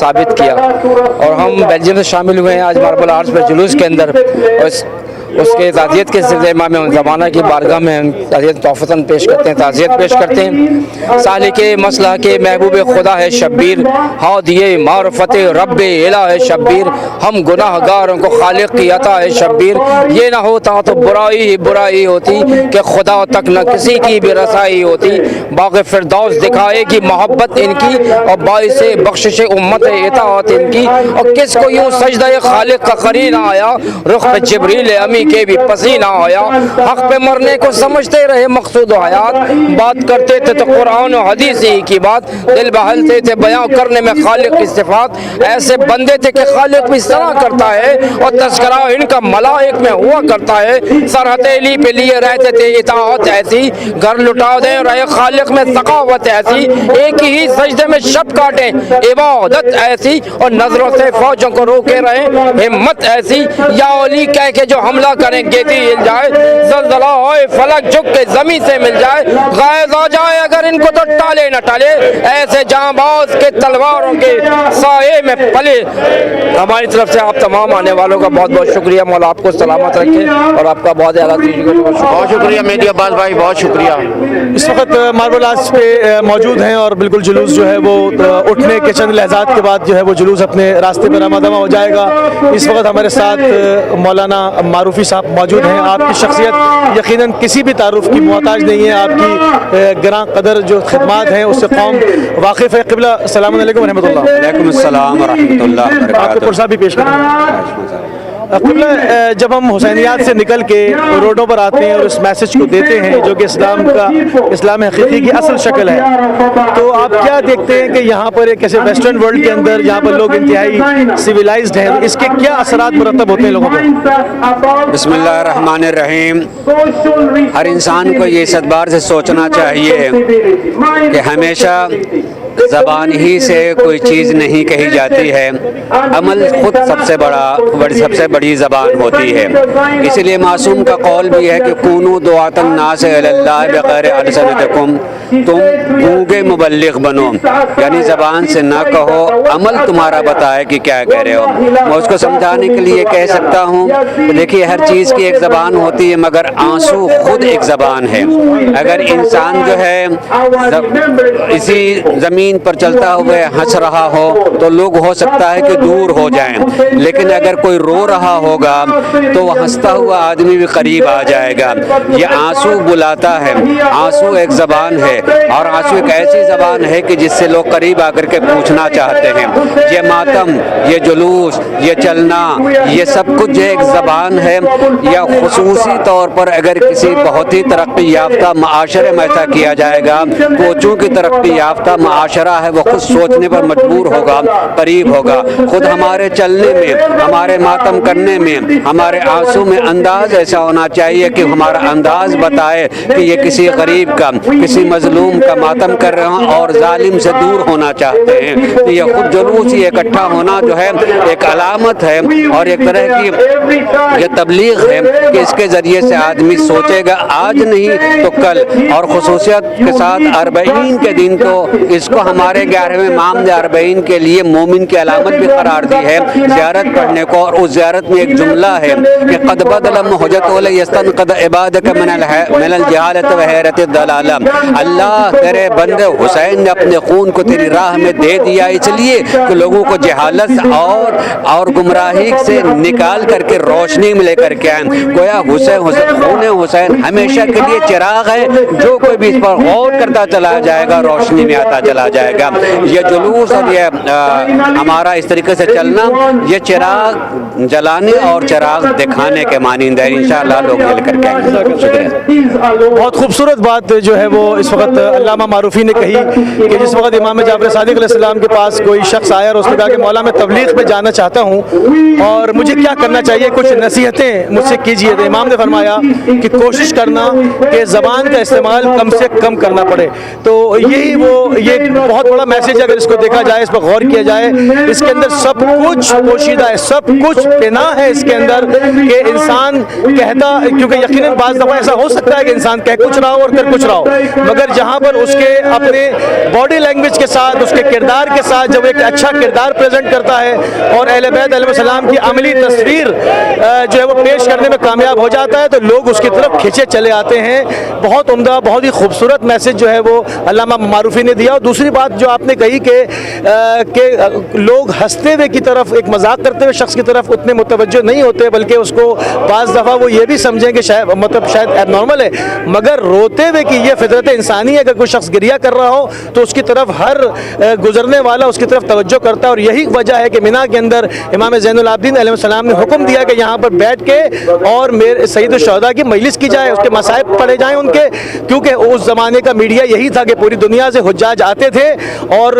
ثابت کیا. اور ہم بیلجیم سے شامل ہوئے ہیں آج ماربل آرٹس پہ جلوس کے اندر, اور اس کے تعزیت کے سلسلے امام زمانہ کی بارگاہ میں ہم تعزیت تحفتاً پیش کرتے ہیں, تعزیت پیش کرتے ہیں. سالک مسلح کے محبوب خدا ہے شبیر, ہادی معرفت رب الہ ہے شبیر. ہم گناہ گاروں کو خالق کی عطا ہے شبیر. یہ نہ ہوتا تو برائی ہی برائی ہوتی کہ خدا تک نہ کسی کی بھی رسائی ہوتی. باغ فردوس دکھائے گی محبت ان کی اور باعث بخشش امت اطاعت ان کی. اور کس کو یوں سجدہ خالق کا قرین آیا, رخ پہ جبریل امی کے بھی پسینہ آیا. حق پہ مرنے کو سمجھتے رہے مقصود و حیات, بات کرتے تھے تو قرآن و حدیث ہی کی بات. دل بہلتے تھے بیان کرنے میں خالق کی صفات, ایسے بندے تھے کہ خالق بھی صلاح کرتا ہے اور تذکرہ ان کا ملائک میں ہوا کرتا ہے. سر ہتھیلی پہ لیے رہتے تھے اطاعت ایسی, گھر لٹا دیں رہے خالق میں ثقافت ایسی. ایک ہی سجدے میں شب کاٹیں عبادت ایسی, اور نظروں سے فوجوں کو روکے رہے ہمت ایسی. یا علی کہہ کے جو حملہ کریں گیتی ہل جائے, زلزلہ ہوئے فلک جھک کے زمین سے مل جائے. غائز آ جائے اگر ان کو تو ٹالے نہ ٹالے, ایسے جاں باز کے تلواروں کے سائے میں پلے. ہماری طرف سے آپ تمام آنے والوں کا بہت بہت شکریہ. مولا آپ کو سلامت رکھے اور آپ کا بہت اعلیٰ. بہت شکریہ مہدی عباس بھائی, بہت شکریہ. اس وقت ماربل آرٹس پہ موجود ہیں اور بالکل جلوس جو ہے وہ اٹھنے کے چند لحظات کے بعد جو ہے وہ جلوس اپنے راستے پر رمادمہ ہو جائے گا. اس وقت ہمارے ساتھ مولانا معروفی صاحب موجود ہیں. آپ کی شخصیت یقیناً کسی بھی تعارف کی محتاج نہیں ہے. آپ کی گراں قدر جو خدمات ہیں اس سے قوم واقف ہے. قبلہ السلام علیکم ورحمۃ اللہ. وعلیکم السلام ورحمۃ اللہ وبرکاتہ. آپ کو پرسہ بھی پیش کریں گے. قبلہ, جب ہم حسینیات سے نکل کے روڈوں پر آتے ہیں اور اس میسج کو دیتے ہیں جو کہ اسلام حقیقی کی اصل شکل ہے, تو آپ کیا دیکھتے ہیں کہ یہاں پر ایک ایسے ویسٹرن ورلڈ کے اندر جہاں پر لوگ انتہائی سویلائزڈ ہیں, اس کے کیا اثرات مرتب ہوتے ہیں لوگوں پر؟ بسم اللہ الرحمن الرحیم. ہر انسان کو یہ اس اعتبار سے سوچنا چاہیے کہ ہمیشہ زبان ہی سے کوئی چیز نہیں کہی جاتی ہے, عمل خود سب سے بڑی زبان ہوتی ہے. اسی لیے معصوم کا قول بھی ہے کہ کونوا دعاۃ الناس الی اللہ بغیر السنتکم, تم گونگے مبلغ بنو, یعنی زبان سے نہ کہو, عمل تمہارا بتائے کہ کیا کہہ رہے ہو. میں اس کو سمجھانے کے لیے کہہ سکتا ہوں کہ دیکھیے ہر چیز کی ایک زبان ہوتی ہے مگر آنسو خود ایک زبان ہے. اگر انسان جو ہے اسی زمین زمین پر چلتا ہوئے ہنس رہا ہو تو لوگ ہو سکتا ہے کہ دور ہو جائیں، لیکن اگر کوئی رو رہا ہوگا تو وہ ہنستا ہوا آدمی بھی قریب آ جائے گا۔ یہ آنسو بلاتا ہے، آنسو ایک زبان ہے، اور آنسو ایک ایسی زبان ہے کہ جس سے لوگ قریب آ کر کے پوچھنا چاہتے ہیں۔ یہ ماتم، یہ جلوس، یہ چلنا، یہ سب کچھ ایک زبان ہے۔ یا خصوصی طور پر اگر کسی بہت ہی ترقی یافتہ معاشرے میں ایسا کیا جائے گا تو چونکہ ترقی یافتہ معاشرہ ہے وہ خود سوچنے پر مجبور ہوگا، قریب ہوگا۔ خود ہمارے چلنے میں، ہمارے ماتم کرنے میں، ہمارے آنسو میں انداز ایسا ہونا چاہیے کہ ہمارا انداز بتائے کہ یہ کسی غریب کا، کسی مظلوم کا ماتم کر رہے ہیں اور ظالم سے دور ہونا چاہتے ہیں۔ یہ خود جلوس ہی اکٹھا ہونا جو ہے ایک علامت ہے اور ایک طرح کی یہ تبلیغ ہے کہ اس کے ذریعے سے آدمی سوچے گا آج نہیں تو کل۔ اور خصوصیت کے ساتھ اربعین کے دن کو اس کو ہمارے 11ویں امام نے اربعین کے لیے مومن کی علامت بھی قرار دی ہے زیارت پڑھنے کو، اور اس زیارت میں ایک جملہ ہے کہ قد بدل محجت لیستنقذ عبادک من الجہالۃ وحیرۃ الضلالہ۔ اللہ تیرے بندے حسین نے اپنے خون کو تیری راہ میں دے دیا اس لیے کہ لوگوں کو جہالت اور گمراہی سے نکال کر کے روشنی میں لے کر کے آئیں۔ گویا خون حسین ہمیشہ کے لیے چراغ ہے، جو کوئی بھی اس پر غور کرتا چلا جائے گا روشنی میں آتا چلا جائے گا۔ یہ جلوس اور یہ ہمارا اس طریقے سے چلنا یہ چراغ جلانے اور چراغ دکھانے کے مانند ہے۔ انشاءاللہ لوگ مل کر کے آئیں گے۔ شکریہ۔ بہت خوبصورت بات جو ہے وہ اس وقت علامہ معروفی نے کہی کہ جس وقت امام جعفر صادق علیہ السلام کے پاس کوئی شخص آیا اور اس نے کہا کہ مولا میں تبلیغ پہ جانا چاہتا ہوں اور مجھے کیا کرنا چاہیے، کچھ نصیحتیں مجھ سے کیجیے۔ تو امام نے فرمایا کہ کوشش کرنا کہ زبان کا استعمال کم سے کم کرنا پڑے۔ تو یہ بہت بڑا میسج ہے اگر اس کو دیکھا جائے، اس پر غور کیا جائے۔ اس کے اندر سب کچھ پوشیدہ ہے، سب کچھ پنہاں ہے اس کے اندر کہ انسان کہتا، کیونکہ یقیناً بعض دفعہ ایسا ہو سکتا ہے کہ انسان کہہ کچھ رہا ہو اور کر کچھ رہا ہو، مگر جہاں پر اس کے اپنے باڈی لینگویج کے ساتھ، اس کے کردار کے ساتھ جب ایک اچھا کردار پریزنٹ کرتا ہے اور اہل بیت علیہ السلام کی عملی تصویر جو ہے وہ پیش کرنے میں کامیاب ہو جاتا ہے تو لوگ اس کی طرف کھینچے چلے آتے ہیں۔ بہت عمدہ، بہت ہی خوبصورت میسج جو ہے وہ علامہ معروفی نے دیا۔ اور دوسری بات جو آپ نے کہی کہ لوگ ہنستے ہوئے کی طرف، ایک مذاق کرتے ہوئے شخص کی طرف اتنے متوجہ نہیں ہوتے، بلکہ اس کو بعض دفعہ وہ یہ بھی سمجھیں کہ شاید ایب نارمل ہے، مگر روتے ہوئے کی یہ فطرت انسانی ہے۔ اگر کوئی شخص گریہ کر رہا ہو تو اس کی طرف ہر گزرنے والا اس کی طرف توجہ کرتا ہے، اور یہی وجہ ہے کہ مینا کے اندر امام زین العابدین علیہ السلام نے حکم دیا کہ یہاں پر بیٹھ کے اور سید الشہداء کی مجلس کی جائے، اس کے مصائب پڑھے جائیں ان کے، کیونکہ اس زمانے کا میڈیا یہی تھا کہ پوری دنیا سے حجاج آتے تھے اور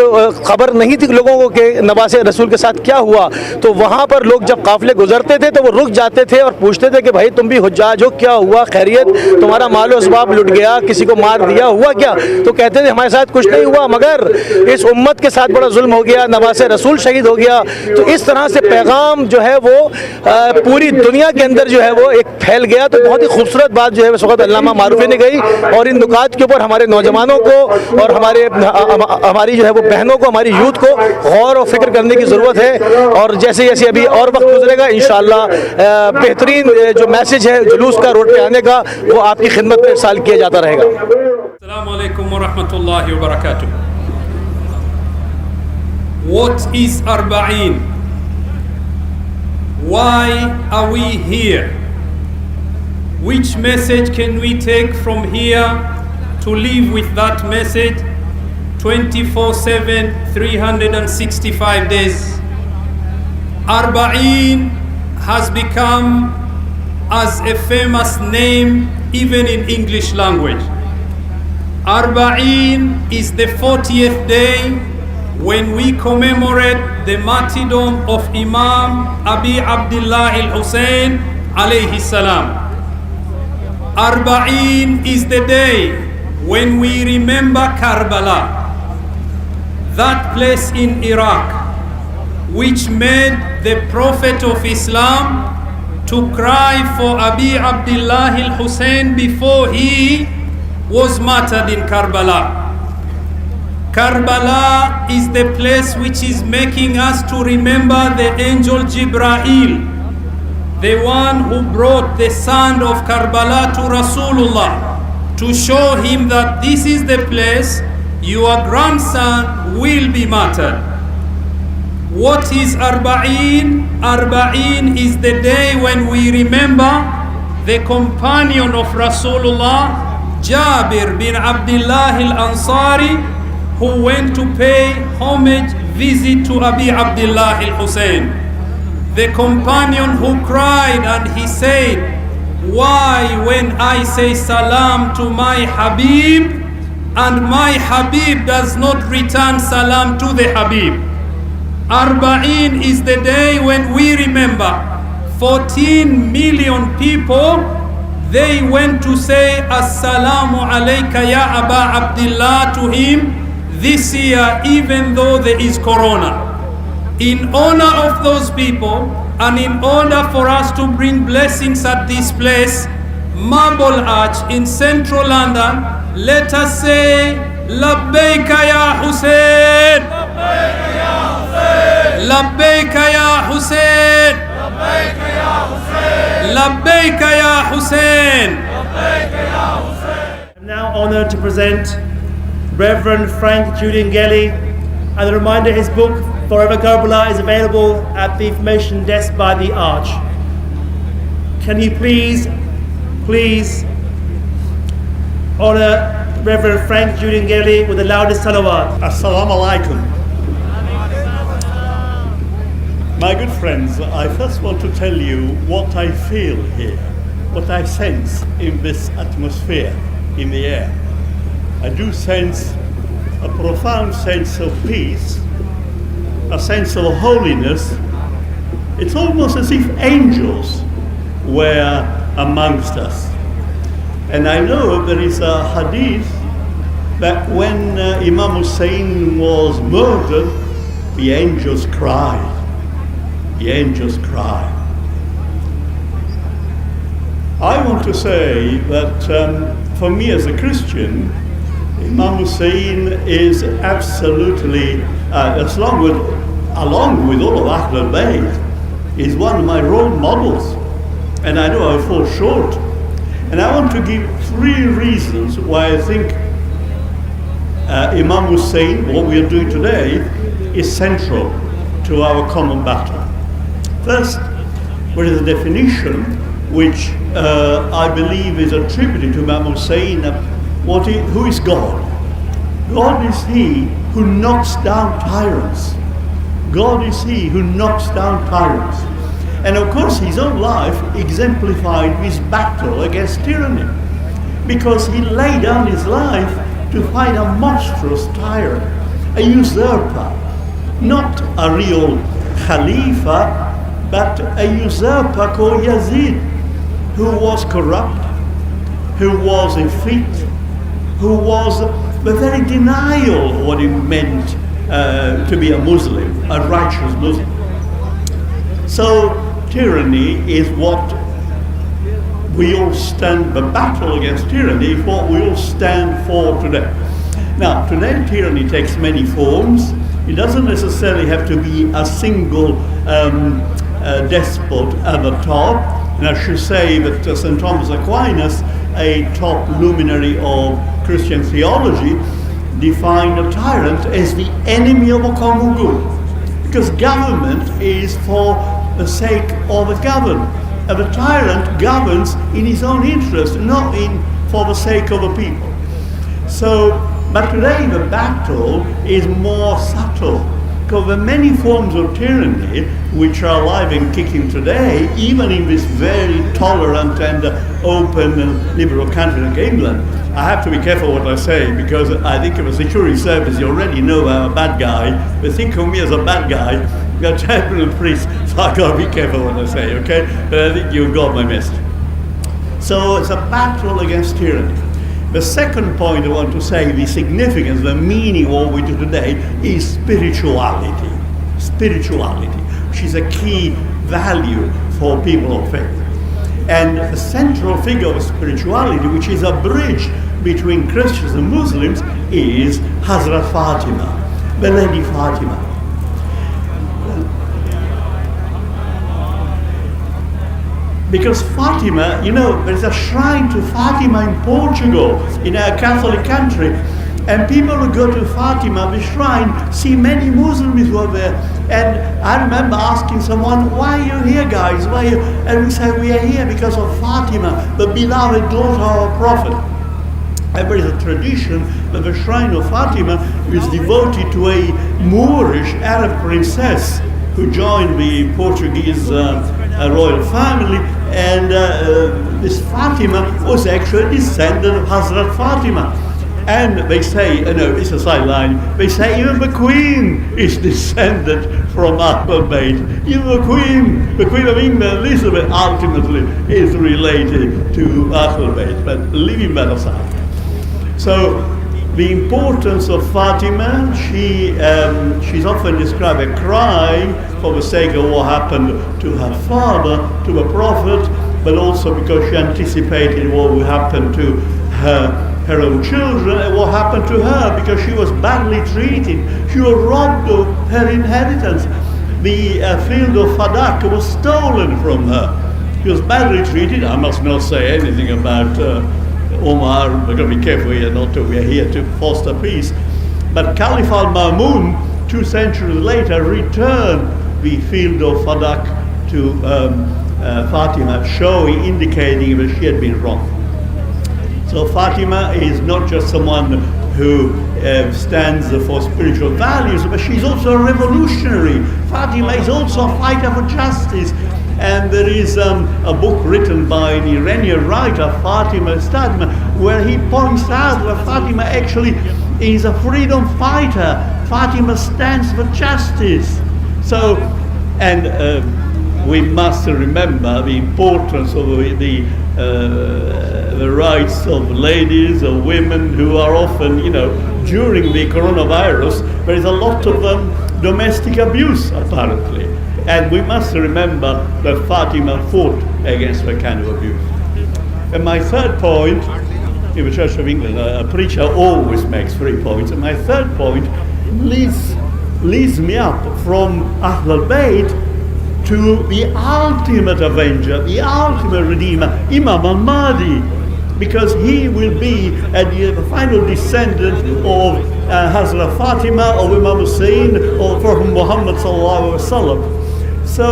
خبر نہیں تھی لوگوں کو کہ نواز رسول کے ساتھ کیا ہوا، تو وہاں پر لوگ جب قافلے گزرتے تھے تو وہ رک جاتے تھے اور پوچھتے تھے کہ بھائی تم بھی حجاج ہو، کیا ہوا، خیریت، تمہارا مال و اسباب لٹ گیا، کسی کو مار دیا، ہوا کیا؟ تو کہتے تھے ہمارے ساتھ کچھ نہیں ہوا، مگر اس امت کے ساتھ بڑا ظلم ہو گیا، نواز رسول شہید ہو گیا۔ تو اس طرح سے پیغام جو ہے وہ پوری دنیا کے اندر جو ہے وہ ایک پھیل گیا۔ تو بہت ہی خوبصورت بات جو ہے اس وقت علامہ معروفی نے کہی، اور ان نکات کے اوپر ہمارے نوجوانوں کو اور ہماری جو ہے وہ بہنوں کو، ہماری یوتھ کو غور و فکر کرنے کی ضرورت ہے۔ اور جیسے جیسے ابھی اور وقت گزرے گا انشاءاللہ بہترین جو میسج ہے جلوس کا، روڈ پہ آنے کا، وہ آپ کی خدمت میں ارسال کیا جاتا رہے گا۔ السلام علیکم ورحمۃ اللہ وبرکاتہ۔ What is Arbaeen? Why are we here? Which message can we take from here to live with that message 24/7, 365 days? Arbaeen has become as a famous name even in English language. Arbaeen is the 40th day when we commemorate the martyrdom of Imam Abi Abdullah al-Hussein alayhi salam. Arbaeen is the day when we remember Karbala, that place in Iraq which made the Prophet of Islam to cry for Abi Abdullah al-Hussein before he was martyred in Karbala. Karbala is the place which is making us to remember the angel Jibreel, the one who brought the sand of Karbala to Rasulullah to show him that this is the place your grandson will be martyred. What is Arbaeen? Arbaeen is the day when we remember the companion of Rasulullah, Jabir bin Abdullah al-Ansari, who went to pay homage visit to Abi Abdullah al-Hussein. The companion who cried and he said, why when I say salam to my Habib and my Habib does not return salam to the Habib? Arbaeen is the day when we remember 14 million people, they went to say Assalamu alayka ya Aba Abdullah to him this year, even though there is Corona. In honor of those people and in order for us to bring blessings at this place, Marble Arch in central London, let us say Labbaika ya Hussein, Labbaika ya Hussein, Labbaika ya Hussein. I'm now honored to present Reverend Frank Julian Gelly, and a reminder his book Forever Karbala is available at the information desk by the Arch. Can you please honor Reverend Frank Julian Gelly with the loudest salawat. Assalamu alaikum. My good friends, I first want to tell you what I feel here, what I sense in this atmosphere, in the air. I do sense a profound sense of peace, a sense of holiness. It's almost as if angels were amongst us. And I know there is a hadith that when Imam Hussein was murdered, the angels cried. The angels cried. I want to say that for me as a Christian, Imam Hussein is absolutely, along with all of Ahlebait, is one of my role models. And I know I fall short. And I want to give 3 reasons why I think Imam Hussein, what we are doing today, is central to our common battle. First, there is a definition which I believe is attributed to Imam Hussein. Who is God? God is He who knocks down tyrants. God is He who knocks down tyrants. And of course his own life exemplified his battle against tyranny, because he laid down his life to fight a monstrous tyrant, a usurper, not a real Khalifa, but a usurper called Yazid, who was corrupt, who was effete, who was the very denial of what it meant to be a Muslim, a righteous Muslim. So tyranny is what we all stand, the battle against tyranny is what we all stand for today. Now, today tyranny takes many forms. It doesn't necessarily have to be a single despot at the top. And I should say that St. Thomas Aquinas, a top luminary of Christian theology, defined a tyrant as the enemy of a common good. Because government is for the sake of the governed. And the tyrant governs in his own interest, not for the sake of the people. So, but today the battle is more subtle, because there are many forms of tyranny which are alive and kicking today, even in this very tolerant and open and liberal country like England. I have to be careful what I say, because I think of a security service, you already know I'm a bad guy. They think of me as a bad guy. You're a chaplain and priest, so I've got to be careful what I say, okay? But I think you've got my message. So it's a battle against tyranny. The second point I want to say, the significance, the meaning of what we do today, is spirituality. Spirituality, which is a key value for people of faith. And the central figure of spirituality, which is a bridge between Christians and Muslims, is Hazrat Fatima, the Lady Fatima. Because Fatima, you know, there is a shrine to Fatima in Portugal, in our Catholic country, And people who go to Fatima, the shrine, see many Muslims who are there. And I remember asking someone, why are you here, guys? Why are you? And we said, we are here because of Fatima, the beloved daughter of our Prophet. And there is a tradition that the shrine of Fatima is devoted to a Moorish Arab princess who joined the Portuguese royal family. And this Fatima was actually a descendant of Hazrat Fatima. And they say, no, it's a sideline, they say even the Queen is descended from Ahlebait. Even the Queen of England, Elizabeth, ultimately is related to Ahlebait, but leaving that aside. So the importance of Fatima, she's often described as crying for the sake of what happened to her father, to the Prophet, but also because she anticipated what would happen to her own children and what happened to her because she was badly treated. She was robbed of her inheritance. The field of Fadak was stolen from her. She was badly treated. I must not say anything about Omar. We're going to be careful here, we're here to foster peace. But Caliph al-Ma'mun, 2 centuries later, returned the field of Fadak to Fatima, indicating that she had been wrong. So Fatima is not just someone who stands for spiritual values, but she's also a revolutionary. Fatima is also a fighter for justice. And there is a book written by an Iranian writer, Fatima Stadma, where he points out that Fatima actually is a freedom fighter. Fatima stands for justice. So, and we must remember the importance of the rights of ladies, of women who are often, during the coronavirus, there is a lot of domestic abuse, apparently. And we must remember that Fatima fought against that kind of abuse. And my third point, in the Church of England, a preacher always makes 3 points, and my third point leads me up from Ahlebait to the ultimate avenger, the ultimate redeemer, Imam al-Mahdi, because he will be the final descendant of Hazrat Fatima, of Imam Hussein, or Prophet Muhammad sallallahu alaihi wasallam. So,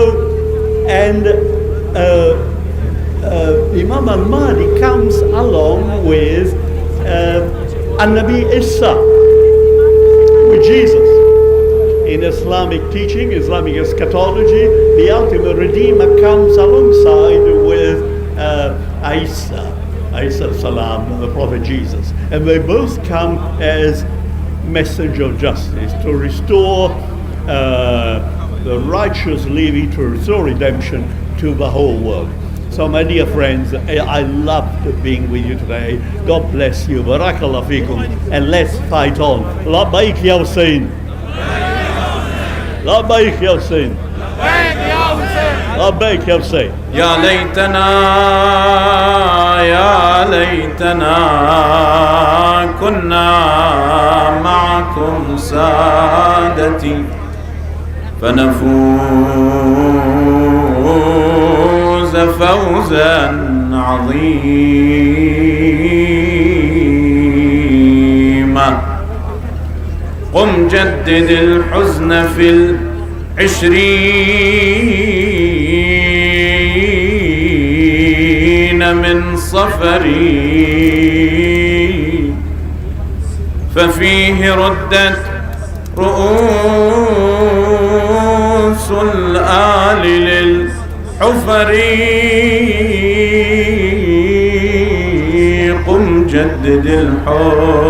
and Imam al-Mahdi comes along with An-Nabi Isa, with Jesus. In Islamic teaching, Islamic eschatology, the ultimate redeemer comes alongside with Isa salam, the Prophet Jesus. And they both come as messenger of justice to restore the righteous living, to restore redemption to the whole world. So my dear friends, I loved being with you today. God bless you. Barakallah fikum. And let's fight on. Labbaik ya Hussein. Labbaik ya Hussein. Labbaik ya Hussein. يا ليتنا كنا معكم سادتي فنفوز فوزا عظيما قم جدد الحزن في العشرين من صفري ففيه ردت رؤوس الآل للحفر قم جدد الحزن.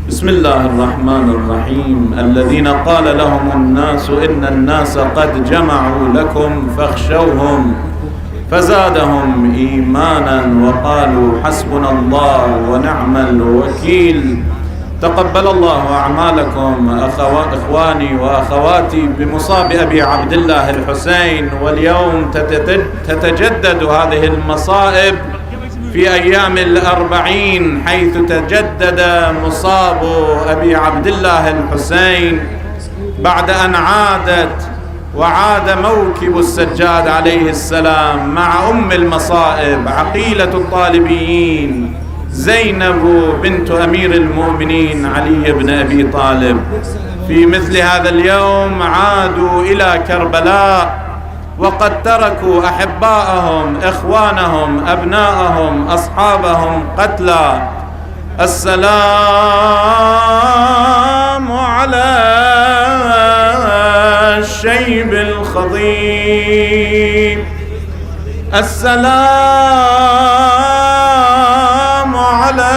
بسم الله الرحمن الرحيم. الذين قال لهم الناس إن الناس قد جمعوا لكم فاخشوهم فزادهم إيمانا وقالوا حسبنا الله ونعم الوكيل. تقبل الله أعمالكم إخواني وأخواتي بمصاب أبي عبد الله الحسين. واليوم تتجدد هذه المصائب في أيام الأربعين، حيث تجدد مصاب أبي عبد الله الحسين بعد أن وعاد موكب السجاد عليه السلام مع أم المصائب عقيلة الطالبيين زينب بنت أمير المؤمنين علي بن أبي طالب. في مثل هذا اليوم عادوا إلى كربلاء وقد تركوا أحباءهم، إخوانهم، أبناءهم، أصحابهم قتلى. السلام على الشيب الخضيب، السلام على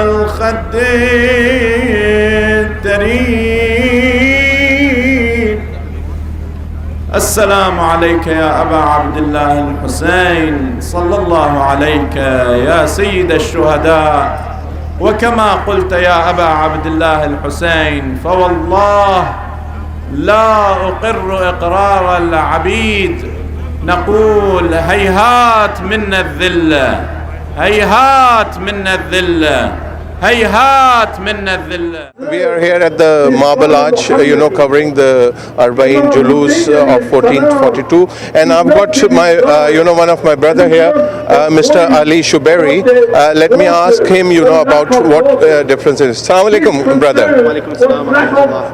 الخد التريب، السلام عليك يا أبا عبد الله الحسين، صلى الله عليك يا سيد الشهداء. وكما قلت يا أبا عبد الله الحسين فوالله لا أقر إقرار العبيد، نقول هيهات منا الذلة، هيهات منا الذلة، هيهات منا الذلة. We are here at the Marble Arch, covering the Arbaeen Jaloos of 1442, and I've got my, one of my brother here, Mr. Ali Shuberi. Let me ask him, about what difference is. Assalamu alaikum, brother.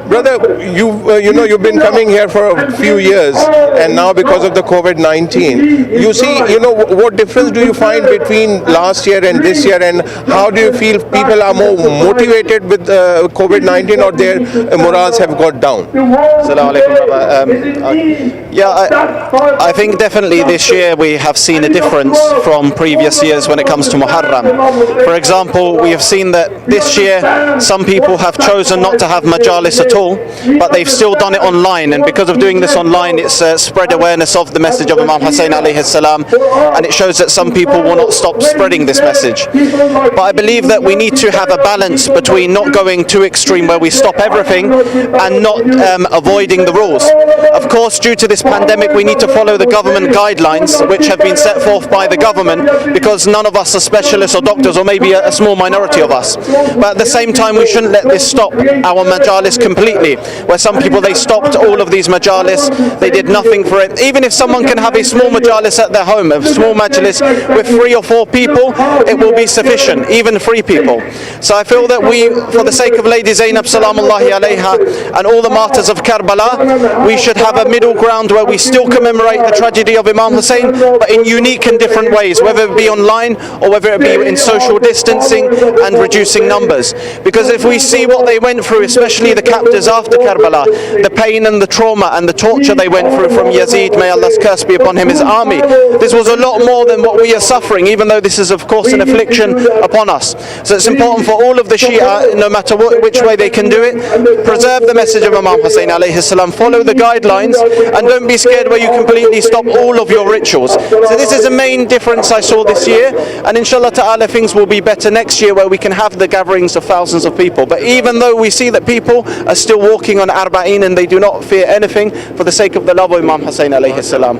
Brother, you've been coming here for a few years, and now because of the COVID-19, you see, what difference do you find between last year and this year, and how do you feel people are more motivated with COVID-19, or their morals have got down? Assalamu alaikum, I think definitely this year we have seen a difference from previous years when it comes to Muharram. For example, we have seen that this year some people have chosen not to have majalis at all, but they've still done it online, and because of doing this online it's spread awareness of the message of Imam Hussein alayhi salam, and it shows that some people will not stop spreading this message. But I believe that we need to have a balance between not going too extreme where we stop everything and not avoiding the rules. Of course, due to this pandemic we need to follow the government guidelines which have been set forth by the government, because none of us are specialists or doctors, or maybe a small minority of us. But at the same time we shouldn't let this stop our majalis completely, where some people, they stopped all of these majalis, they did nothing for it. Even if someone can have a small majalis at their home, a small majlis with 3 or 4 people, it will be sufficient, even 3 people. So I feel that we, for the sake of Lady Zainab salamullahi alayha and all the martyrs of Karbala, we should have a middle ground where we still commemorate the tragedy of Imam Hussein, but in unique and different ways, whether it be online or whether it be in social distancing and reducing numbers. Because if we see what they went through, especially the captors after Karbala, the pain and the trauma and the torture they went through from Yazid, may Allah's curse be upon him, his army, this was a lot more than what we are suffering, even though this is of course an affliction upon us. So it's important for all of the Shia, no matter which way they can do it, preserve the message of Imam Hussein alayhi salam, follow the guidelines, and don't be scared where you completely stop all of your rituals. So this is the main difference I saw this year, and inshallah ta'ala things will be better next year where we can have the gatherings of thousands of people. But even though we see that people are still walking on Arbaeen and they do not fear anything for the sake of the love of Imam Hussein alayhi salam.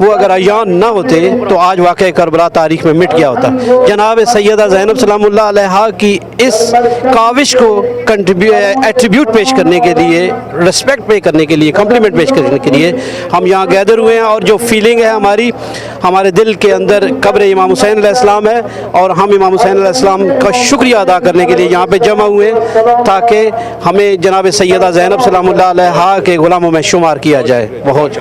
وہ اگر ایام نہ ہوتے تو آج واقعہ کربلا تاریخ میں مٹ گیا ہوتا. جناب سیدہ زینب سلام اللہ علیہا کی اس کاوش کو ایٹریبیوٹ پیش کرنے کے لیے، رسپیکٹ پے کرنے کے لیے، کمپلیمنٹ پیش کرنے کے لیے ہم یہاں گیدر ہوئے ہیں. اور جو فیلنگ ہے ہمارے دل کے اندر قبر امام حسین علیہ السلام ہے، اور ہم امام حسین علیہ السلام کا شکریہ ادا کرنے کے لیے یہاں پہ جمع ہوئے تاکہ ہمیں جناب سیدہ زینب سلام اللہ علیہا کے غلاموں میں شمار کیا جائے. بہت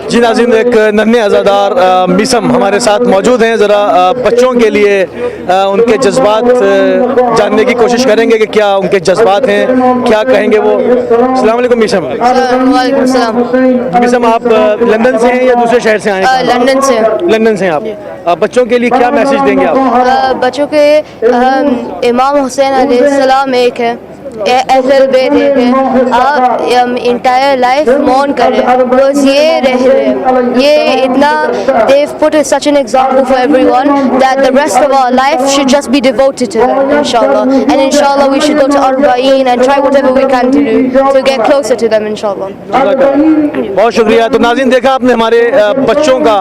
جی ناظرین، ایک ننھے عزادار میسم ہمارے ساتھ موجود ہیں. ذرا بچوں کے لیے ان کے جذبات جاننے کی کوشش کریں گے کہ کیا ان کے جذبات ہیں، کیا کہیں گے وہ. السلام علیکم میسم. وعلیکم السلام. میسم، آپ لندن سے ہیں یا دوسرے شہر سے آئے ہیں؟ لندن سے. لندن سے ہیں آپ. بچوں کے لیے کیا میسج دیں گے آپ؟ بچوں کے امام حسین علیہ السلام ایک ہے، اہل بیت ایک ہے. آپ انٹائر لائف مون کریں، بس یہ رہ رہے یہ اتنا they've put such an example for everyone that the rest of our life should just be devoted to them, inshallah. And inshallah we should go to Arbaeen and try whatever we can to do to get closer to them, inshallah. بہت شکریہ. تو ناظرین، دیکھا آپ نے ہمارے بچوں کا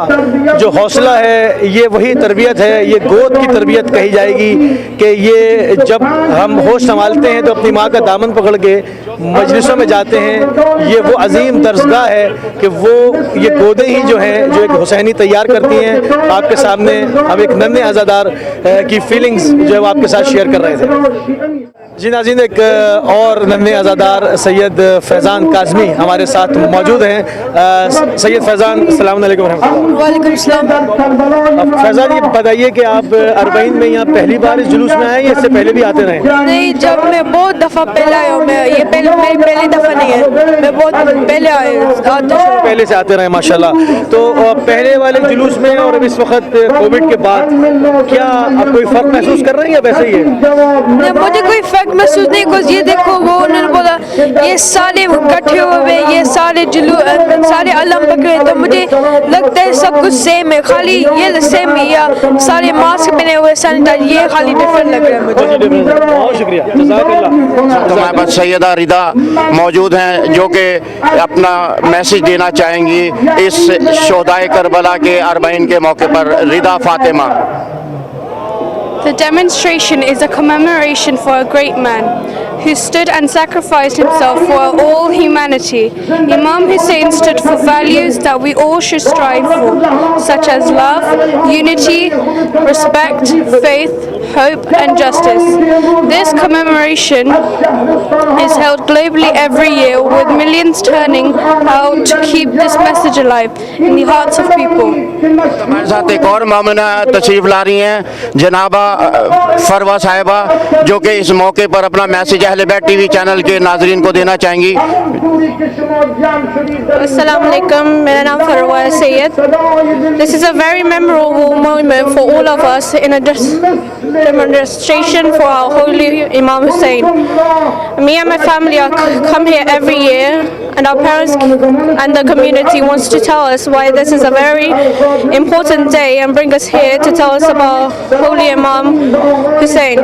جو حوصلہ ہے، یہ وہی تربیت ہے، یہ گود کی تربیت کہی جائے گی کہ یہ جب ہم ہوش سنبھالتے ہیں تو اپنی ماں کا دامن پکڑ کے مجلسوں میں جاتے ہیں. یہ وہ عظیم درسگاہ ہے کہ وہ یہ گودیں ہی جو ہیں جو ایک حسینی تیار کرتی ہیں. آپ کے سامنے ہم ایک ننھے عزادار کی فیلنگز جو ہے وہ آپ کے ساتھ شیئر کر رہے تھے. جی ناظرین، ایک اور ننھے عزادار سید فیضان کاظمی ہمارے ساتھ موجود ہیں. سید فیضان، السلام علیکم ورحمۃ اللہ. وعلیکم السلام. فیضان، یہ بتائیے کہ آپ اربعین میں یہاں پہلی بار اس جلوس میں آئے یا اس سے پہلے بھی آتے رہے؟ نہیں، جب میں بہت دفعہ پہلے آیا ہوں. میں یہ میری پہلی دفعہ نہیں ہے، میں بہت پہلے پہلے سے آتے رہے ماشاءاللہ. تو پہلے والے جلوس میں اور اب اس وقت کووڈ کے بعد کیا آپ کوئی فرق محسوس کر رہے ہیں یا ویسے ہی ہے؟ مجھے کوئی فرق محسوس نہیں، کچھ یہ دیکھو وہ انہوں نے بولا یہ سارے اکٹھے ہوئے، یہ سارے سارے علم پکڑے، تو مجھے لگتا ہے سب کچھ سیم ہے، خالی یہ سیم ہے، یا سارے ماسک پہنے ہوئے سینیٹائز، یہ خالی ڈفرنٹ لگ رہا ہے مجھے. بہت شکریہ، جزاک اللہ. ہمارے پاس سیدہ رضا موجود ہیں جو کہ اپنا میسج دینا چاہیں گی اس شہدائے کربلا کے اربعین کے موقع پر. رضا Fatima. The demonstration is a commemoration for a great man who stood and sacrificed himself for all humanity. Imam Hussein stood for values that we all should strive for, such as love, unity, respect, faith, hope and justice. This commemoration is held globally every year, with millions turning out to keep this message alive in the hearts of people. ہمارے ساتھ ایک اور مومنہ تشریف لا رہی ہیں، جنابہ فروا صاحبہ، جو کہ اس موقع پر اپنا میسج اہل بیت ٹی وی چینل کے ناظرین کو دینا چاہیں گی. السلام علیکم، میرا نام فروا ہے سید. This is a very memorable moment for all of us in a demonstration for our holy Imam Hussein. Me and my family come here every year, and our parents and the community wants to tell us why this is a very important day and bring us here to tell us about holy Imam Hussein.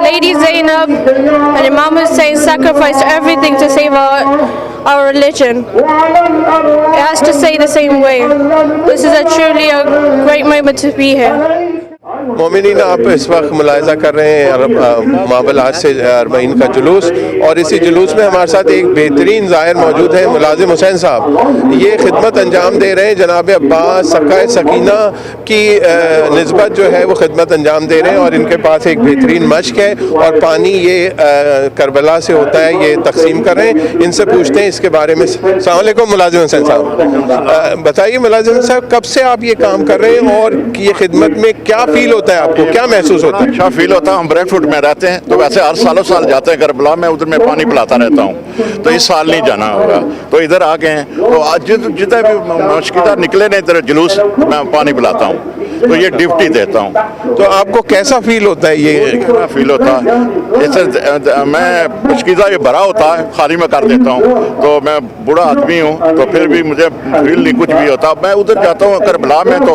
Lady Zainab and Imam Hussein sacrificed everything to save our religion. It has to say the same way. This is truly a great moment to be here. مومنین، آپ اس وقت ملاحظہ کر رہے ہیں مابل آج سے اربعین کا جلوس، اور اسی جلوس میں ہمارے ساتھ ایک بہترین ظاہر موجود ہیں، ملازم حسین صاحب. یہ خدمت انجام دے رہے ہیں، جناب عباس سقائے سکینہ کی نسبت جو ہے وہ خدمت انجام دے رہے ہیں، اور ان کے پاس ایک بہترین مشق ہے اور پانی یہ کربلا سے ہوتا ہے، یہ تقسیم کر رہے ہیں. ان سے پوچھتے ہیں اس کے بارے میں. السلام علیکم ملازم حسین صاحب. بتائیے ملازم صاحب، کب سے آپ یہ کام کر رہے ہیں اور یہ خدمت میں کیا فیل ہوتا ہے آپ کو، کیا محسوس ہوتا ہے؟ اچھا فیل ہوتا ہے. ہم بریک فوڈ میں رہتے ہیں تو ویسے ہر سالوں سال جاتے ہیں کربلا میں، ادھر میں پانی پلاتا رہتا ہوں، تو اس سال نہیں جانا ہوگا تو ادھر آ گئے ہیں. تو آج جتنے بھی مشکلات نکلے نے ادھر جلوس میں پانی پلاتا ہوں، تو یہ ڈیوٹی دیتا ہوں. تو آپ کو کیسا فیل ہوتا ہے؟ یہ فیل ہوتا ہے میں مشکلات یہ بھرا ہوتا ہے، خالی میں کر دیتا ہوں. تو میں بوڑھا آدمی ہوں تو پھر بھی مجھے فیل نہیں کچھ بھی ہوتا. میں ادھر جاتا ہوں کربلا میں تو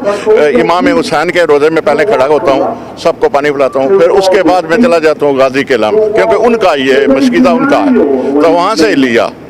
امام حسین کے روزے میں پہلے کھڑا ہوتا ہوں، سب کو پانی پلاتا ہوں، پھر اس کے بعد میں چلا جاتا ہوں غازی قلعہ، کیونکہ ان کا یہ مشکلات ان کا ہے تو وہاں سے لیا.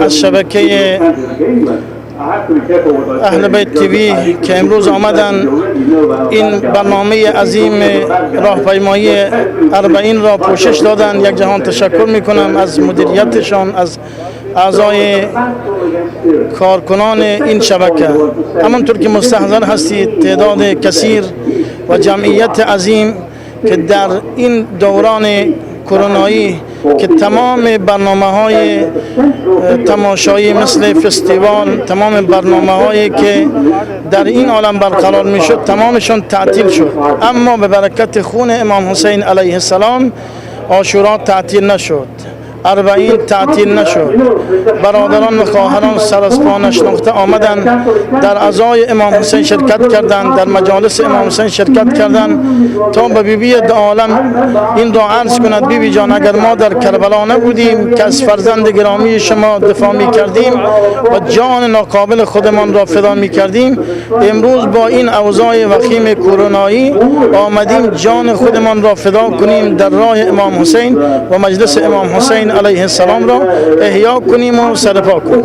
از شبکه اهلبیت تیوی که امروز آمدن این برنامه عظیم راهپیمایی اربعین را پوشش دادن. یک جهان تشکر میکنم از مدیریتشان، از اعضای کارکنان این شبکه. همانطور که مستحضر هستید تعداد کثیر و جمعیت عظیم که در این دوران کرونایی که تمام برنامه‌های تماشایی مثل فستیوال، تمام برنامه‌هایی که در این عالم برقرار میشد تمامشون تعطیل شد، اما به برکت خون امام حسین علیه السلام عاشورا تعطیل نشد، اربعین تعطیل نشد. برادران و خواهران سر از پا نشناخته آمدن در عزای امام حسین شرکت کردند، در مجالس امام حسین شرکت کردند تا به بیبی دو عالم این را عرض کند: بیبی جان، اگر ما در کربلا نبودیم که از فرزند گرامی شما دفاع می کردیم و جان ناقابل خودمان را فدا می کردیم، امروز با این اوضاع وخیم کرونایی آمدیم جان خودمان را فدا کنیم در راه امام حسین و مجلس امام حسین علیه السلام را احیا کنیم و سرپا کنیم.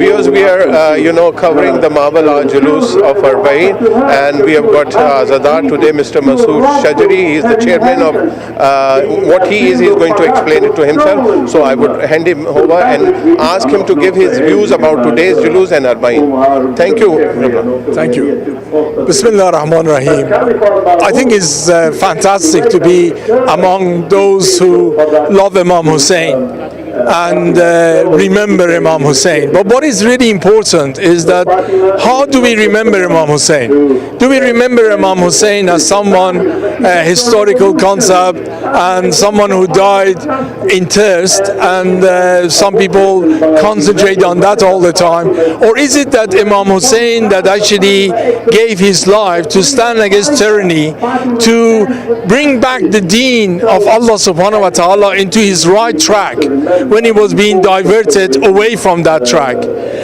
Viewers, we are covering the Marble Art Jaloos of Arbaeen, and we have got Azadar today, Mr. Masood Shajari. He is the chairman of what he is going to explain it to himself. So I would hand him over and ask him to give his views about today's Jaloos and Arbaeen. Thank you. Thank you. Bismillah ar-Rahman ar-Rahim. I think it's fantastic to be among those who love Imam Hussein and remember Imam Hussein. But what is really important is that how do we remember Imam Hussein? Do we remember Imam Hussein as someone, a historical concept, and someone who died in thirst, and some people concentrate on that all the time? Or is it that Imam Hussein that actually gave his life to stand against tyranny, to bring back the deen of Allah subhanahu wa ta'ala into his right track when he was being diverted away from that track?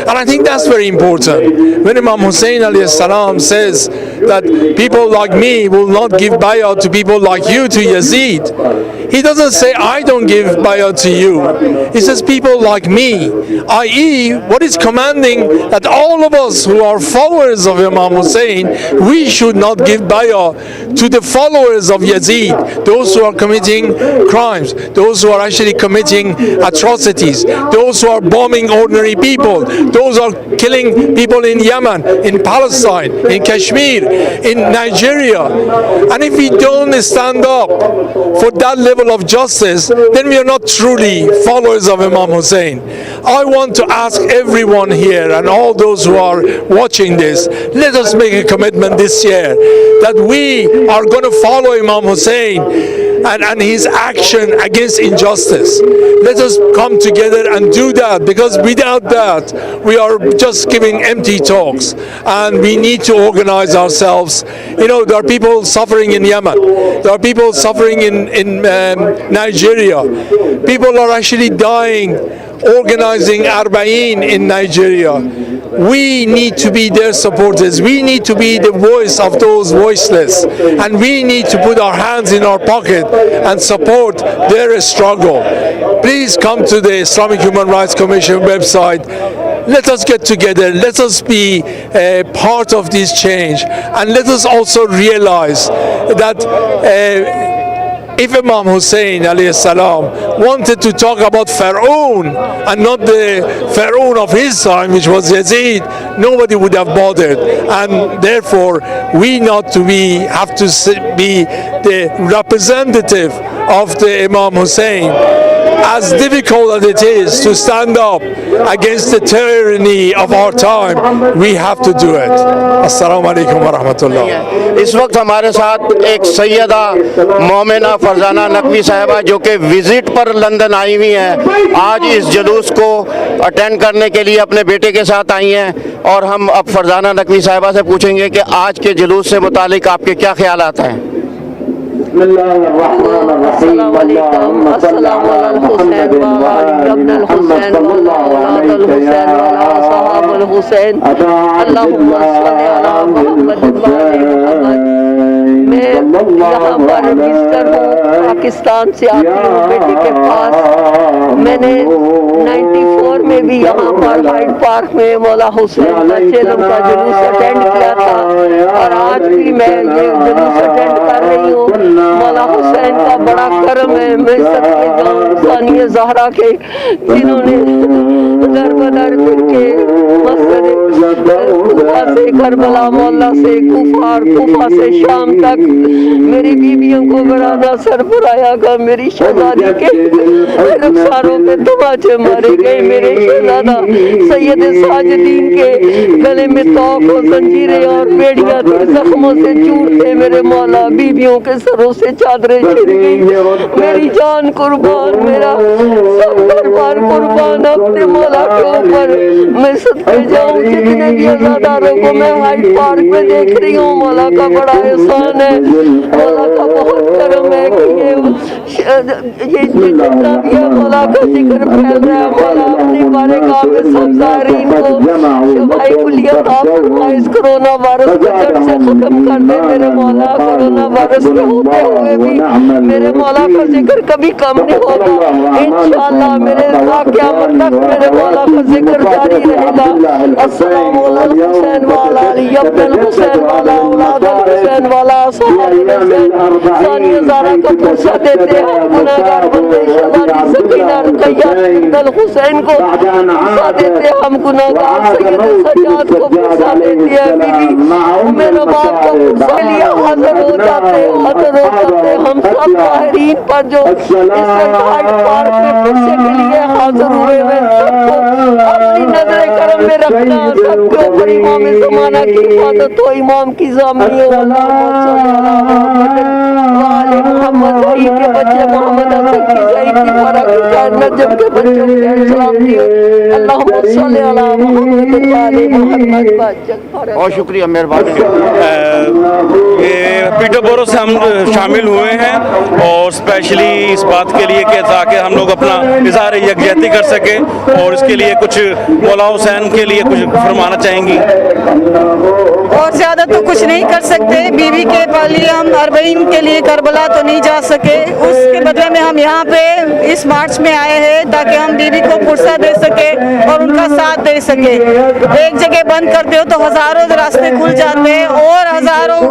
And I think that's very important. When Imam Hussein alayhi salam says that people like me will not give bay'ah to people like you, to Yazid, he doesn't say I don't give bay'ah to you. He says people like me, i.e. what is commanding that all of us who are followers of Imam Hussein, we should not give bay'ah to the followers of Yazid, those who are committing crimes, those who are actually committing atrocities, those who are bombing ordinary people, those who are killing people in Yemen, in Palestine, in Kashmir, in Nigeria. And if we don't stand up for that level of justice, then we are not truly followers of Imam Hussein. I want to ask everyone here and all those who are watching this, let us make a commitment this year that we are going to follow Imam Hussein and his action against injustice. Let us come together and do that, because without that we are just giving empty talks, and we need to organize ourselves. There are people suffering in Yemen, there are people suffering in Nigeria, people are actually dying organizing Arbaeen in Nigeria. We need to be their supporters. We need to be the voice of those voiceless, and we need to put our hands in our pocket and support their struggle. Please come to the Islamic Human Rights Commission website. Let us get together, let us be part of this change, and let us also realize that if Imam Hussein alayhi salam wanted to talk about Pharaoh and not the Pharaoh of his time, which was Yazid, nobody would have bothered. And therefore we have to be the representative of the Imam Hussein. as difficult as it is to stand up against the tyranny of our time, we have to do it. Assalamu alaikum wa rahmatullah. اس وقت ہمارے ساتھ ایک سیدہ مومنہ فرزانہ نقوی صاحبہ جو کہ وزٹ پر لندن آئی ہوئی ہیں، آج اس جلوس کو اٹینڈ کرنے کے لیے اپنے بیٹے کے ساتھ آئی ہیں، اور ہم اب فرزانہ نقوی صاحبہ سے پوچھیں گے کہ آج کے جلوس سے متعلق آپ کے کیا خیالات ہیں؟ السلام علیکم. السلام علی الحسین وعلی ابن الحسین وعلی اولاد الحسین وعلی صحاب الحسین. اللہم صلی علی محمد وعلی محمد. میں یہاں پر وزٹر ہوں، پاکستان سے آتی ہوں بیٹے کے پاس. میں نے 94 میں بھی یہاں پر ہائیڈ پارک میں مولا حسین کا چیلم کا جلوس اٹینڈ کیا تھا، اور آج بھی میں یہ جلوس اٹینڈ کر رہی ہوں. مولا حسین کا بڑا کرم ہے. میں صدقے جاؤں ثانیہ زہرا کے، جنہوں نے در بدر پھر کے مسجد کوفہ سے کربلا مولا سے کوفہ سے شام تک میری بیویوں کو برانا سربرایا گا. میری شہزادی کے رخساروں پہ تماچے مارے گئے. میرے شہزادہ سید ساجدین کے گلے میں توق و زنجیریں اور بیڑیاں تھے، زخموں سے چور تھے. میرے مولا بیویوں کے سروں سے چادریں چھن گئی. میری جان قربان، میرا سب دربار قربان اپنے مولا کے اوپر. میں صدقے جاؤں جتنے بھی عزاداروں کو میں ہائیڈ پارک میں دیکھ رہی ہوں. مولا کا بڑا احسان ہے، مولا کا بہت کرم ہے کہ یہ جتنا بھی ہے مولا کا ذکر پھیل رہا ہے. مولا اپنی بارگاہ میں سب زائرین کو شفائے کلیہ عطا فرمائے. اس کرونا وائرس کو جڑ سے ختم کر دے میرے مولا. کرونا وائرس میں ہوتے ہوئے بھی میرے مولا کا ذکر کبھی کم نہیں ہوگا. انشاءاللہ میرے قیامت تک میرے مولا کا ذکر جاری رہے گا. السلام علی الحسین والا علی ابن الحسین والا اولاد الحسین والا صحاب الحسین. ثانیہ زہرا کا پرسہ دیتے ہیں گناہگار بندے شہزادی سکینہ رقیہ ابن الحسین کو پرسہ دیتے ہیں. ہم گناہگار سید سجاد کو پرسہ دیتے ہیں. بیوی میرے باپ کو پرسہ لیا حاضر ہو جاتے ہیں. ہم سب ظاہرین پر جو اس ہائیڈ پارک میں پرسے کے لیے حاضر ہوئے ہیں، سب کو اپنی نظر کرم میں رکھنا. سب کے اوپر امام زمانہ کی حفاظت ہو، امام کی ضامنی ہو. محمد ظہیر کے بچے محمد حسن کی ظہیر کی فرق کی نجم کے بچوں کے سلام دیو. اللہم صلی علی محمد وعلی محمد. بہت شکریہ، مہربانی. پیٹر بورو سے ہم شامل ہوئے ہیں، اور اسپیشلی اس بات کے لیے کہ تاکہ ہم لوگ اپنا اظہار یکجہتی کر سکیں، اور اس کے لیے کچھ مولا حسین کے لیے کچھ فرمانا چاہیں گی. اور زیادہ تو کچھ نہیں کر سکتے. بیوی کے لیے ہم اربعین کے لیے کربلا تو نہیں جا سکے، اس کے بدلے میں ہم یہاں پہ اس مارچ میں آئے ہیں تاکہ ہم بیوی کو پرسہ دے سکے اور ان کا ساتھ دے سکے. ایک جگہ بند کر دو تو ہزاروں راستے کھل جاتے ہیں اور ہزاروں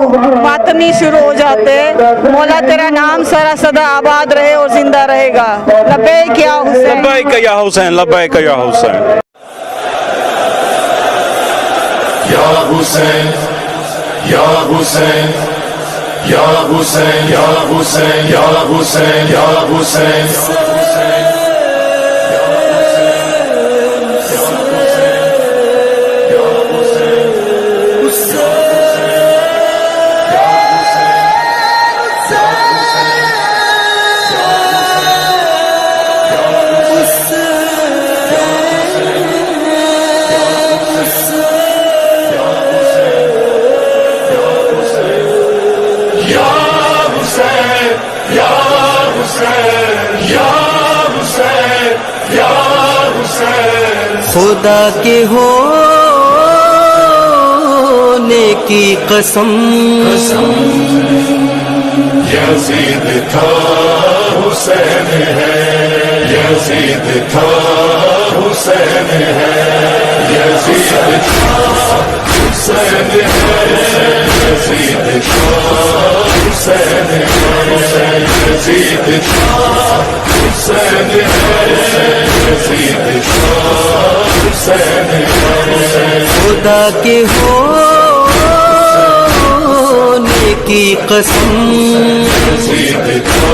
ماتمی شروع ہو جاتے ہیں. مولا تیرا نام سارا صدا آباد رہے اور زندہ رہے گا. لبیک یا حسین، لبیک یا حسین، لبیک یا حسین. یا حسین یا حسین یا حسین یا حسین یا حسین یا حسین. خدا کے ہونے کی قسم یزید تھا حسین ہے، یزید تھا حسین ہے، یزید تھا حسین ہے، یزید تھا حسین ہے، یزید تھا حسین ہے، یزید تھا حسین ہے. خدا کے ہونے کی قسم یزید تھا